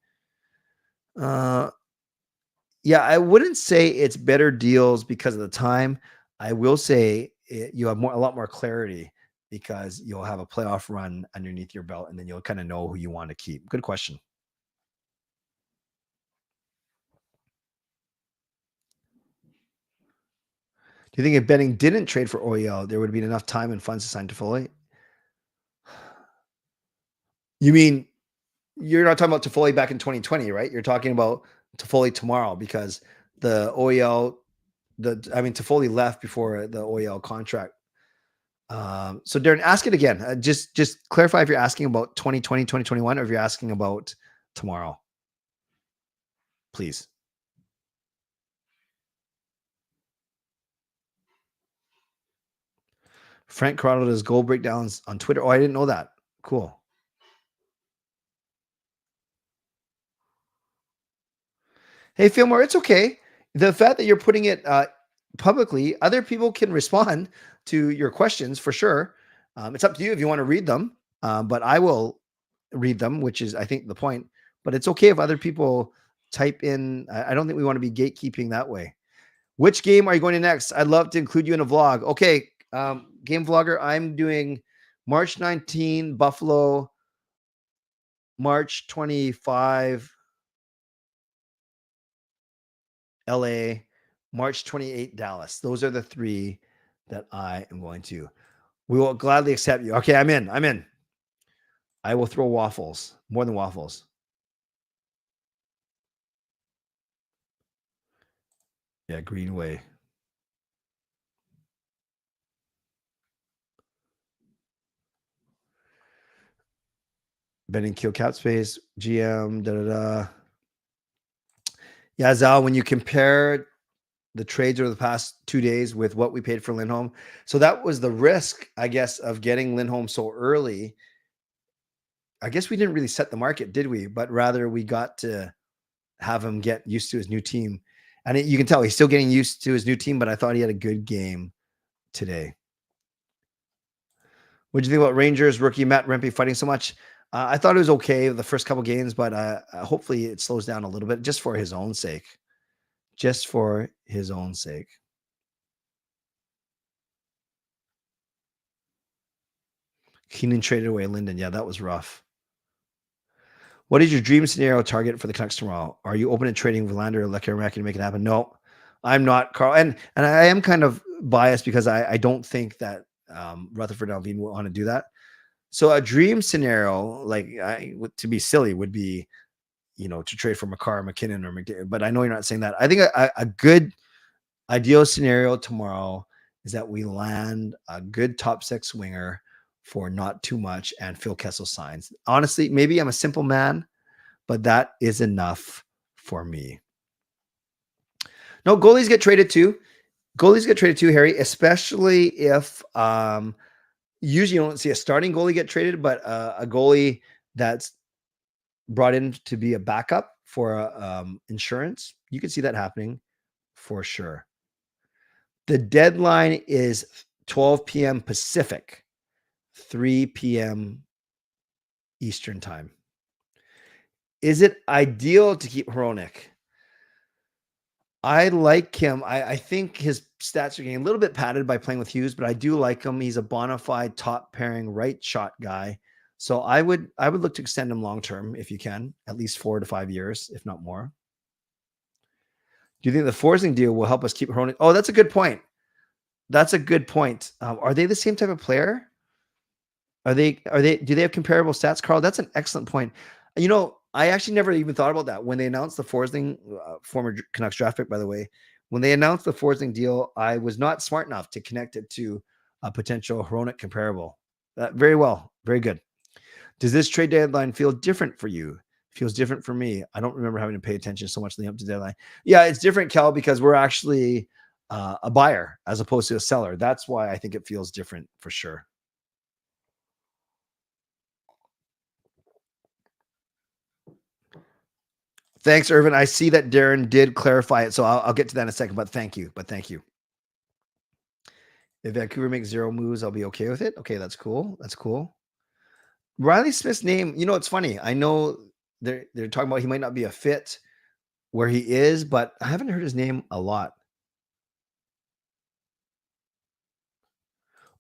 Yeah, I wouldn't say it's better deals because of the time. I will say you have a lot more clarity because you'll have a playoff run underneath your belt, and then you'll kind of know who you want to keep. Good question. Do you think if Benning didn't trade for OEL, there would have been enough time and funds to sign Toffoli? You mean you're not talking about Toffoli back in 2020, right? You're talking about Toffoli tomorrow because the OEL, Toffoli left before the OEL contract. So Darren, ask it again. Just clarify if you're asking about 2020, 2021, or if you're asking about tomorrow, please. Frank Corrado does goal breakdowns on Twitter. Oh, I didn't know that. Cool. Hey, Fillmore, it's okay. The fact that you're putting it publicly, other people can respond to your questions for sure. It's up to you if you want to read them, but I will read them, which is, I think, the point. But it's okay if other people type in. I don't think we want to be gatekeeping that way. Which game are you going to next? I'd love to include you in a vlog. Okay, game vlogger, I'm doing March 19, Buffalo, March 25, LA, March 28, Dallas. Those are the 3 that I am going to. We will gladly accept you. Okay, I'm in. I will throw waffles, more than waffles. Yeah, Greenway. Betting kill cap space, GM, Yeah, Zal, when you compare the trades over the past 2 days with what we paid for Lindholm, so that was the risk, I guess, of getting Lindholm so early. I guess we didn't really set the market, did we? But rather we got to have him get used to his new team. And you can tell he's still getting used to his new team, but I thought he had a good game today. What do you think about Rangers rookie Matt Rempe fighting so much? I thought it was okay the first couple games, but hopefully it slows down a little bit just for his own sake. Just for his own sake. Keenan traded away Linden. Yeah, that was rough. What is your dream scenario target for the Canucks tomorrow? Are you open to trading Verlander or Leclerc to make it happen? No, I'm not, Carl. And I am kind of biased because I don't think that Rutherford and Alvin will want to do that. So a dream scenario, to be silly, would be, to trade for McCarr, McKinnon, or McDavid. But I know you're not saying that. I think a good ideal scenario tomorrow is that we land a good top 6 winger for not too much and Phil Kessel signs. Honestly, maybe I'm a simple man, but that is enough for me. No, goalies get traded too. Goalies get traded too, Harry, especially if usually you don't see a starting goalie get traded, but a goalie that's brought in to be a backup for insurance. You can see that happening for sure. The deadline is 12 p.m. Pacific, 3 p.m. Eastern time. Is it ideal to keep Hronek? I like him. I think his stats are getting a little bit padded by playing with Hughes, but I do like him. He's a bona fide top pairing right shot guy. So I would look to extend him long term if you can, at least 4 to 5 years, if not more. Do you think the Forsling deal will help us keep Hronek? Oh, that's a good point. That's a good point. Are they the same type of player? Do they have comparable stats, Carl? That's an excellent point. You know, I actually never even thought about that when they announced the Forsling, former Canucks draft pick, by the way. When they announced the Forsling deal, I was not smart enough to connect it to a potential Hronek comparable. Very well, very good. Does this trade deadline feel different for you? Feels different for me. I don't remember having to pay attention so much to the up to deadline. Yeah, it's different, Kel, because we're actually a buyer as opposed to a seller. That's why I think it feels different for sure. Thanks, Erwin. I see that Darren did clarify it, so I'll get to that in a second, but thank you. If Vancouver makes 0 moves, I'll be okay with it. Okay, that's cool. That's cool. Riley Smith's name, you know, it's funny. I know they're talking about he might not be a fit where he is, but I haven't heard his name a lot.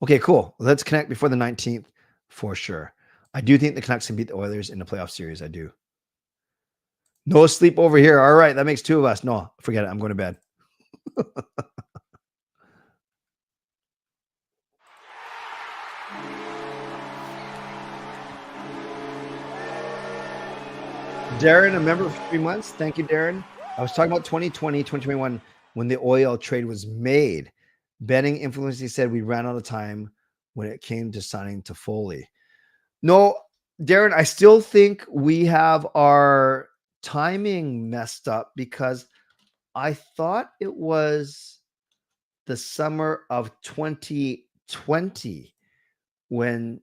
Okay, cool. Let's connect before the 19th for sure. I do think the Canucks can beat the Oilers in the playoff series. I do. No sleep over here. All right, that makes 2 of us. No, forget it. I'm going to bed. Darren, a member for 3 months. Thank you, Darren. I was talking about 2020, 2021 when the oil trade was made. Betting influence, he said we ran out of time when it came to signing Toffoli. No, Darren, I still think we have our timing messed up because I thought it was the summer of 2020 when,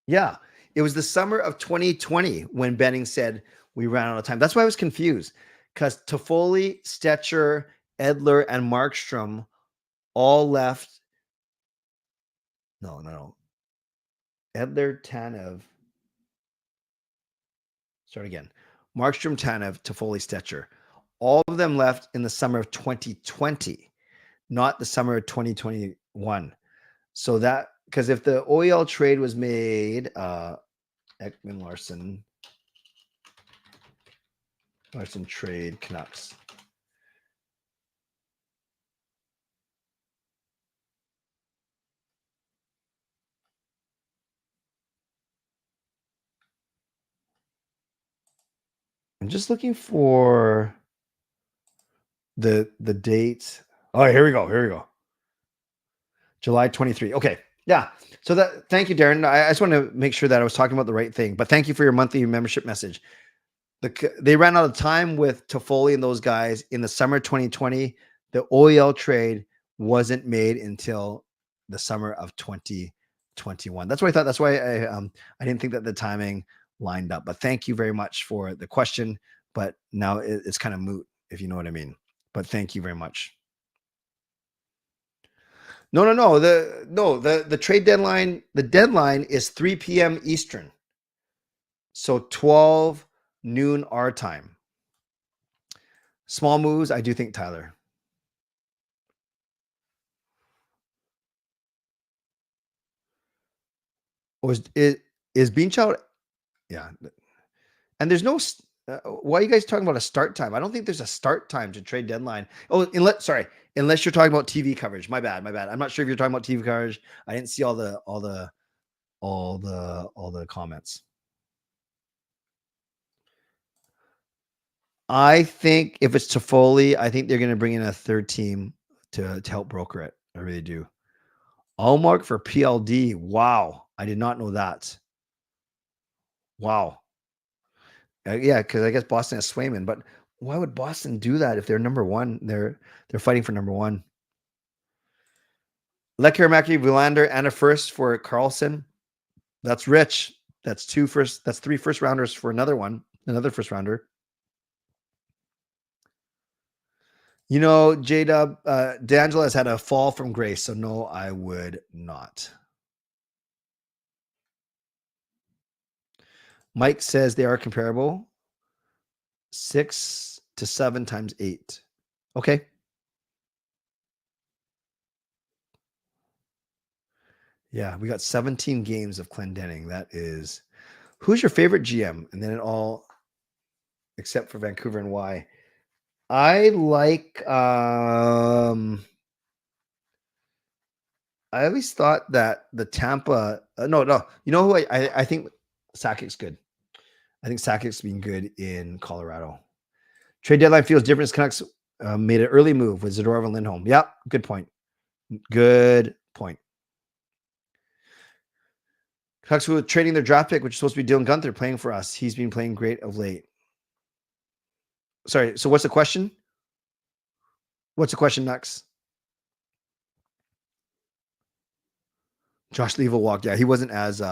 yeah, it was the summer of 2020 when Benning said we ran out of time. That's why I was confused because Toffoli, Stetcher, Edler, and Markstrom all left. No. Edler, Tanev. Start again. Markstrom, Tanev, Toffoli, Stetcher. All of them left in the summer of 2020, not the summer of 2021. So that, because if the OEL trade was made, Ekman Larson trade Canucks. I'm just looking for the date. Oh, here we go. July 23. Okay. Yeah. So thank you, Darren. I just want to make sure that I was talking about the right thing, but thank you for your monthly membership message. They ran out of time with Toffoli and those guys in the summer 2020. The OEL trade wasn't made until the summer of 2021. That's what I thought. That's why I didn't think that the timing lined up. But thank you very much for the question. But now it's kind of moot, if you know what I mean. But thank you very much. No. The trade deadline. The deadline is 3 p.m. Eastern. So 12 noon our time. Small moves, I do think Tyler. Is Beanchild? Yeah. And there's no. Why are you guys talking about a start time? I don't think there's a start time to trade deadline. Oh, unless you're talking about TV coverage. My bad. I'm not sure if you're talking about TV coverage. I didn't see all the comments. I think if it's Toffoli, I think they're going to bring in a third team to help broker it. I really do. Allmark for PLD. Wow. I did not know that. Wow. Yeah, because I guess Boston has Swayman, but why would Boston do that if they're number one? They're fighting for number one. Lecker, Macky, Villander, and a first for Carlson. That's rich. That's 3 first rounders for another first rounder. You know, J-Dub, D'Angelo has had a fall from grace, so no, I would not. Mike says they are comparable. 6 to 7 times 8. Okay. Yeah, we got 17 games of Clendenning. That is. Who's your favorite GM? And then it all, except for Vancouver and why? I like. I always thought that the Tampa. No. You know who I think Sakic's good. I think Sakic's been good in Colorado. Trade deadline feels different as Canucks made an early move with Zadorov and Lindholm. Yep, good point. Good point. Canucks were trading their draft pick, which is supposed to be Dylan Guenther, playing for us. He's been playing great of late. Sorry, so what's the question? What's the question next? Josh Levo walked. Yeah, he wasn't as...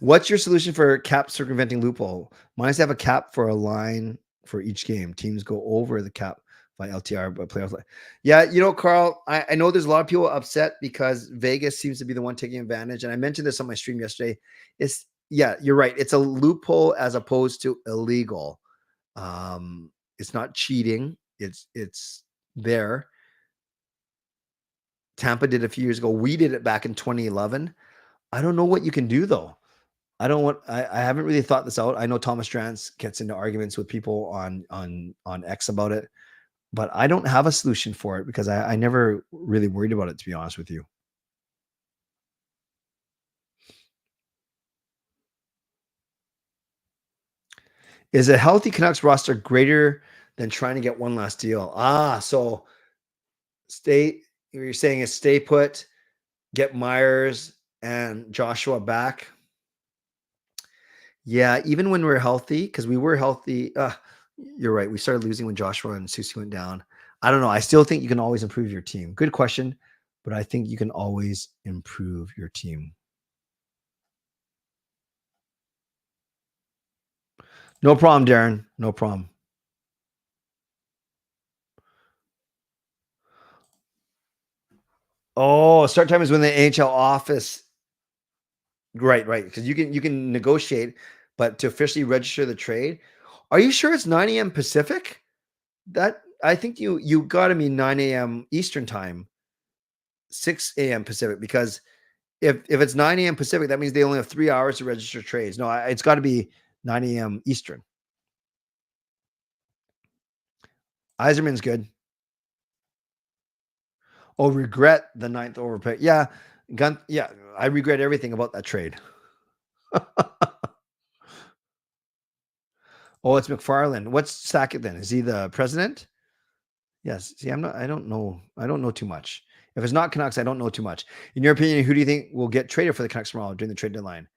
What's your solution for cap circumventing loophole? Mine is to have a cap for a line for each game. Teams go over the cap by LTR, but playoffs. Yeah, you know, Carl, I know there's a lot of people upset because Vegas seems to be the one taking advantage. And I mentioned this on my stream yesterday. Yeah, you're right. It's a loophole as opposed to illegal. It's not cheating. It's there. Tampa did a few years ago. We did it back in 2011. I don't know what you can do though. I haven't really thought this out. I know Thomas Drance gets into arguments with people on X about it, but I don't have a solution for it because I never really worried about it, to be honest with you. Is a healthy Canucks roster greater than trying to get one last deal? So you're saying is stay put, get Myers and Joshua back. Yeah, even when we're healthy, because we were healthy. You're right. We started losing when Joshua and Susie went down. I don't know. I still think you can always improve your team. Good question, but I think you can always improve your team. No problem, Darren. No problem. Oh, start time is when the NHL office. Right. Because you can negotiate, but to officially register the trade, are you sure it's 9 a.m. Pacific? That I think you got to mean 9 a.m. Eastern time, 6 a.m. Pacific, because if it's 9 a.m. Pacific, that means they only have 3 hours to register trades. No, it's got to be 9 a.m. Eastern. Yzerman's good. Oh, regret the 9th overpay. Yeah, yeah, I regret everything about that trade. Oh, it's McFarland. What's Sackett then? Is he the president? Yes. See, I don't know too much. If it's not Canucks, I don't know too much. In your opinion, who do you think will get traded for the Canucks tomorrow during the trade deadline?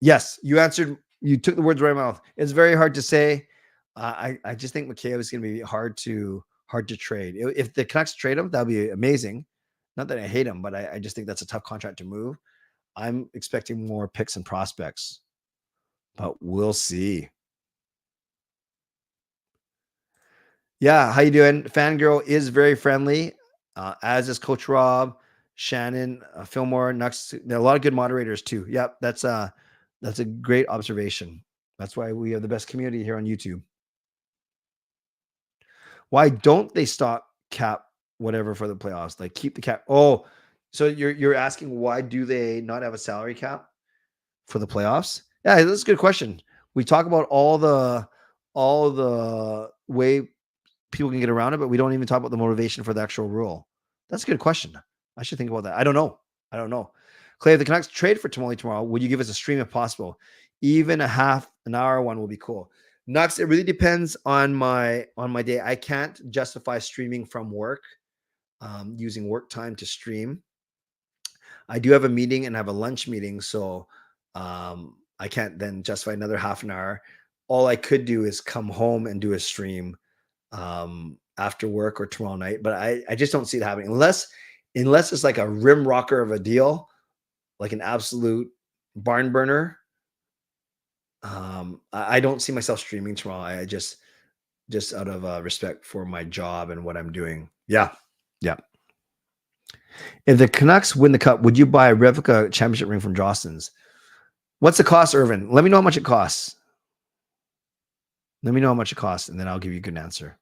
Yes, you answered. You took the words right out of my mouth. It's very hard to say. I just think McKay is going to be hard to trade. If the Canucks trade him, that'll be amazing. Not that I hate him, but I just think that's a tough contract to move. I'm expecting more picks and prospects, but we'll see. Yeah, how you doing? Fangirl is very friendly, as is Coach Rob, Shannon, Fillmore, Nux. There are a lot of good moderators too. Yep, that's a great observation. That's why we have the best community here on YouTube. Why don't they stop cap whatever for the playoffs? Like keep the cap. Oh, so you're asking why do they not have a salary cap for the playoffs? Yeah, that's a good question. We talk about all the way people can get around it, but we don't even talk about the motivation for the actual rule. That's a good question. I should think about that. I don't know. Clay, if the Canucks trade for tomorrow, would you give us a stream if possible? Even a half an hour one will be cool. Nux, it really depends on my day. I can't justify streaming from work. using work time to stream. I do have a meeting and I have a lunch meeting, so I can't then justify another half an hour. All I could do is come home and do a stream after work or tomorrow night, but I just don't see it happening unless it's like a rim rocker of a deal, like an absolute barn burner. I don't see myself streaming tomorrow. I just out of respect for my job and what I'm doing. Yeah. If the Canucks win the cup, would you buy a replica championship ring from Jostens? What's the cost, Erwin? Let me know how much it costs. Let me know how much it costs, and then I'll give you a good answer.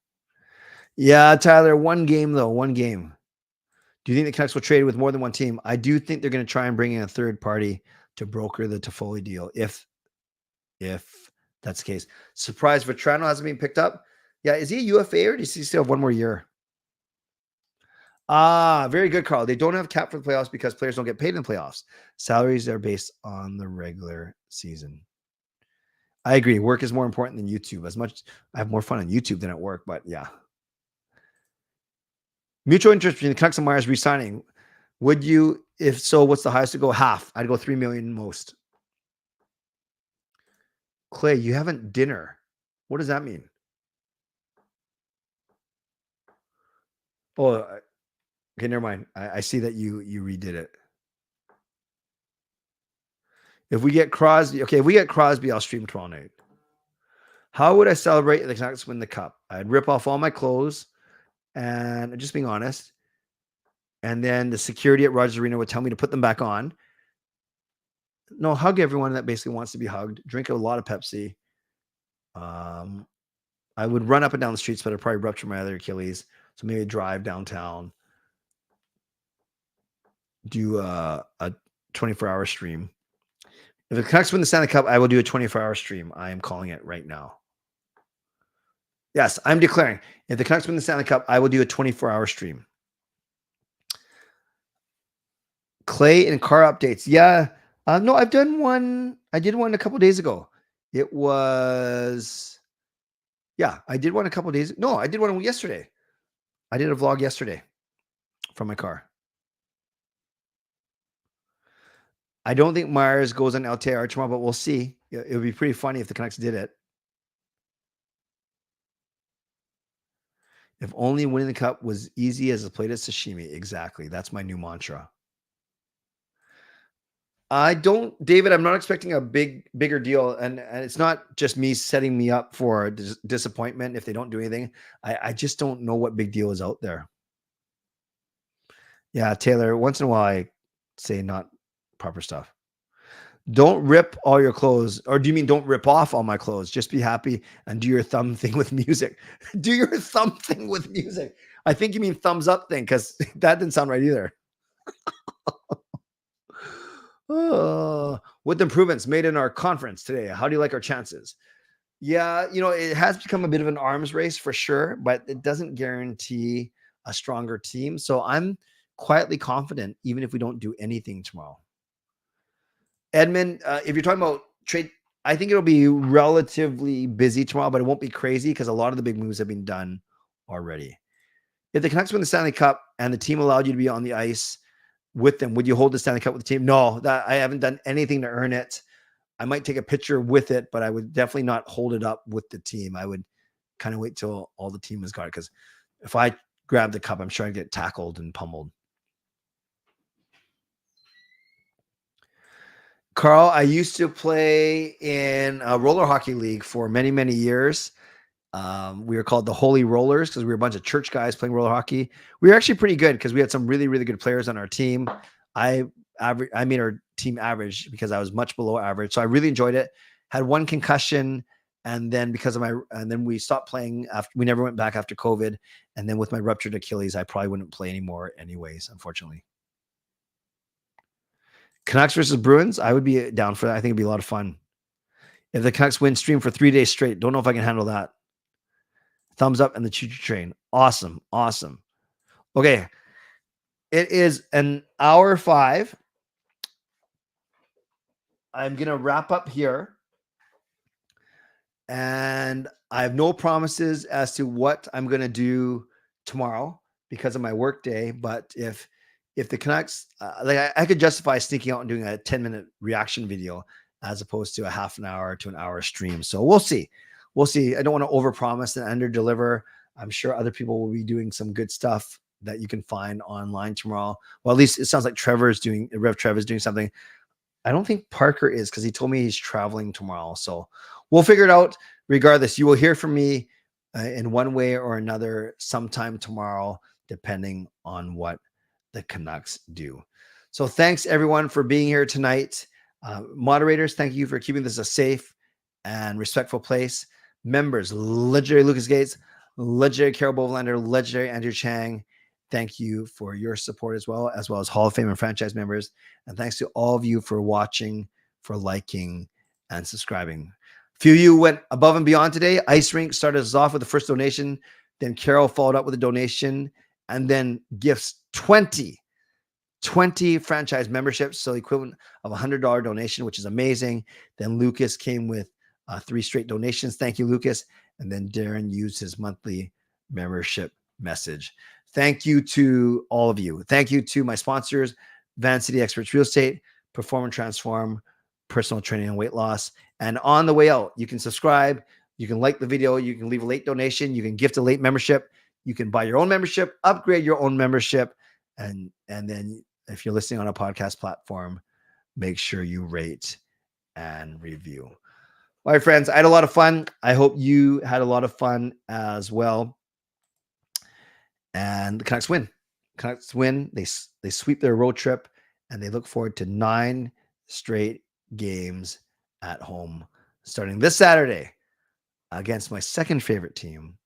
Yeah, Tyler, one game, though. One game. Do you think the Canucks will trade with more than one team? I do think they're going to try and bring in a third party to broker the Toffoli deal, if that's the case. Surprised Vetrano hasn't been picked up. Yeah, is he a UFA or does he still have one more year? Very good, Carl. They don't have cap for the playoffs because players don't get paid in the playoffs. Salaries are based on the regular season. I agree. Work is more important than YouTube. As much I have more fun on YouTube than at work, but yeah. Mutual interest between the Canucks and Myers re-signing. Would you? If so, what's the highest to go? Half. I'd go 3 million most. Clay, you haven't dinner. What does that mean? Oh, okay, never mind. I see that you redid it. If we get Crosby, okay, if we get Crosby, I'll stream tomorrow night. How would I celebrate if the Canucks win the cup? I'd rip off all my clothes, and just being honest, and then the security at Rogers Arena would tell me to put them back on. No, hug everyone that basically wants to be hugged. Drink a lot of Pepsi. I would run up and down the streets, but I'd probably rupture my other Achilles. So maybe drive downtown. Do a 24-hour stream. If the Canucks win the Stanley Cup, I will do a 24-hour stream. I am calling it right now. Yes, I'm declaring. If the Canucks win the Stanley Cup, I will do a 24-hour stream. Clay and car updates. Yeah. No, I've done one. I did one a couple days ago. It was, yeah, I did one a couple days. No, I did one yesterday. I did a vlog yesterday from my car. I don't think Myers goes on LTIR tomorrow, but we'll see. It would be pretty funny if the Canucks did it. If only winning the cup was easy as a plate of sashimi. Exactly. That's my new mantra. David, I'm not expecting a bigger deal. And it's not just me setting me up for disappointment if they don't do anything. I just don't know what big deal is out there. Yeah, Taylor, once in a while I say not proper stuff. Don't rip all your clothes. Or do you mean don't rip off all my clothes? Just be happy and do your thumb thing with music. Do your thumb thing with music. I think you mean thumbs up thing because that didn't sound right either. With improvements made in our conference today, how do you like our chances? Yeah, it has become a bit of an arms race for sure, but it doesn't guarantee a stronger team. So I'm quietly confident, even if we don't do anything tomorrow. Edmond, if you're talking about trade, I think it'll be relatively busy tomorrow, but it won't be crazy because a lot of the big moves have been done already. If the Canucks win the Stanley Cup and the team allowed you to be on the ice with them, would you hold the Stanley Cup with the team? No, I haven't done anything to earn it. I might take a picture with it, but I would definitely not hold it up with the team. I would kind of wait till all the team has got it because if I grab the cup, I'm sure I'd get tackled and pummeled. Carl, I used to play in a roller hockey league for many, many years. We were called the Holy Rollers because we were a bunch of church guys playing roller hockey. We were actually pretty good because we had some really, really good players on our team. I made our team average because I was much below average. So I really enjoyed it. Had one concussion. And then then we stopped playing after we never went back after COVID. And then with my ruptured Achilles, I probably wouldn't play anymore anyways, unfortunately. Canucks versus Bruins, I would be down for that. I think it'd be a lot of fun. If the Canucks win stream for 3 days straight, don't know if I can handle that. Thumbs up and the choo-choo train. Awesome. Awesome. Okay. It is an hour 5. I'm going to wrap up here. And I have no promises as to what I'm going to do tomorrow. because of my work day. But if the Canucks, I could justify sneaking out and doing a 10-minute reaction video as opposed to a half an hour to an hour stream. So we'll see. We'll see. I don't want to overpromise and underdeliver. I'm sure other people will be doing some good stuff that you can find online tomorrow. Well, at least it sounds like Rev Trev is doing something. I don't think Parker is, because he told me he's traveling tomorrow. So we'll figure it out. Regardless, you will hear from me in one way or another sometime tomorrow, depending on what the Canucks do. So thanks everyone for being here tonight. Moderators, thank you for keeping this a safe and respectful place. Members, legendary Lucas Gates, legendary Carol Bovelander, legendary Andrew Chang, thank you for your support as well as Hall of Fame and franchise members. And thanks to all of you for watching, for liking, and subscribing. A few of you went above and beyond today. Ice Rink started us off with the first donation. Then Carol followed up with a donation and then gifts 20 franchise memberships, so the equivalent of $100 donation, which is amazing. Then Lucas came with 3 straight donations. Thank you, Lucas. And then Darren used his monthly membership message. Thank you to all of you. Thank you to my sponsors, Van City Experts Real Estate, Perform and Transform, Personal Training and Weight Loss. And on the way out, you can subscribe, you can like the video, you can leave a late donation, you can gift a late membership, you can buy your own membership, upgrade your own membership, and then if you're listening on a podcast platform, make sure you rate and review. All right, friends, I had a lot of fun. I hope you had a lot of fun as well. And the Canucks win. Canucks win. They sweep their road trip, and they look forward to 9 straight games at home starting this Saturday against my second favorite team,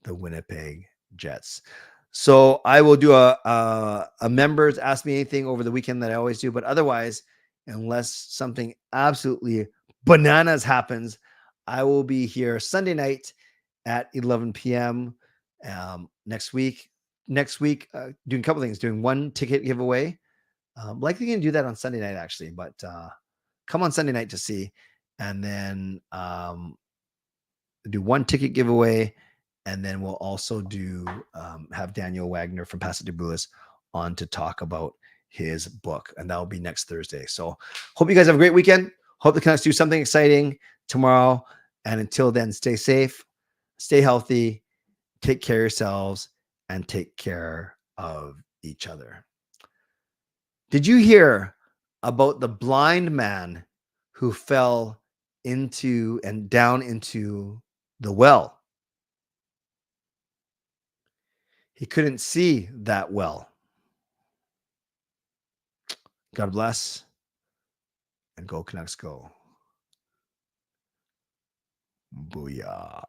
the Winnipeg Jets. So I will do a members ask me anything over the weekend that I always do, but otherwise, unless something absolutely bananas happens, I will be here Sunday night at 11 p.m. Next week, doing a couple things, doing 1 ticket giveaway. Likely going to do that on Sunday night, actually, but come on Sunday night to see, and then do 1 ticket giveaway. And then we'll also do have Daniel Wagner from Pasadena on to talk about his book. And that will be next Thursday. So hope you guys have a great weekend. Hope the Canucks do something exciting tomorrow. And until then, stay safe, stay healthy, take care of yourselves, and take care of each other. Did you hear about the blind man who fell into and down into the well? He couldn't see that well. God bless, and go Canucks go. Booyah.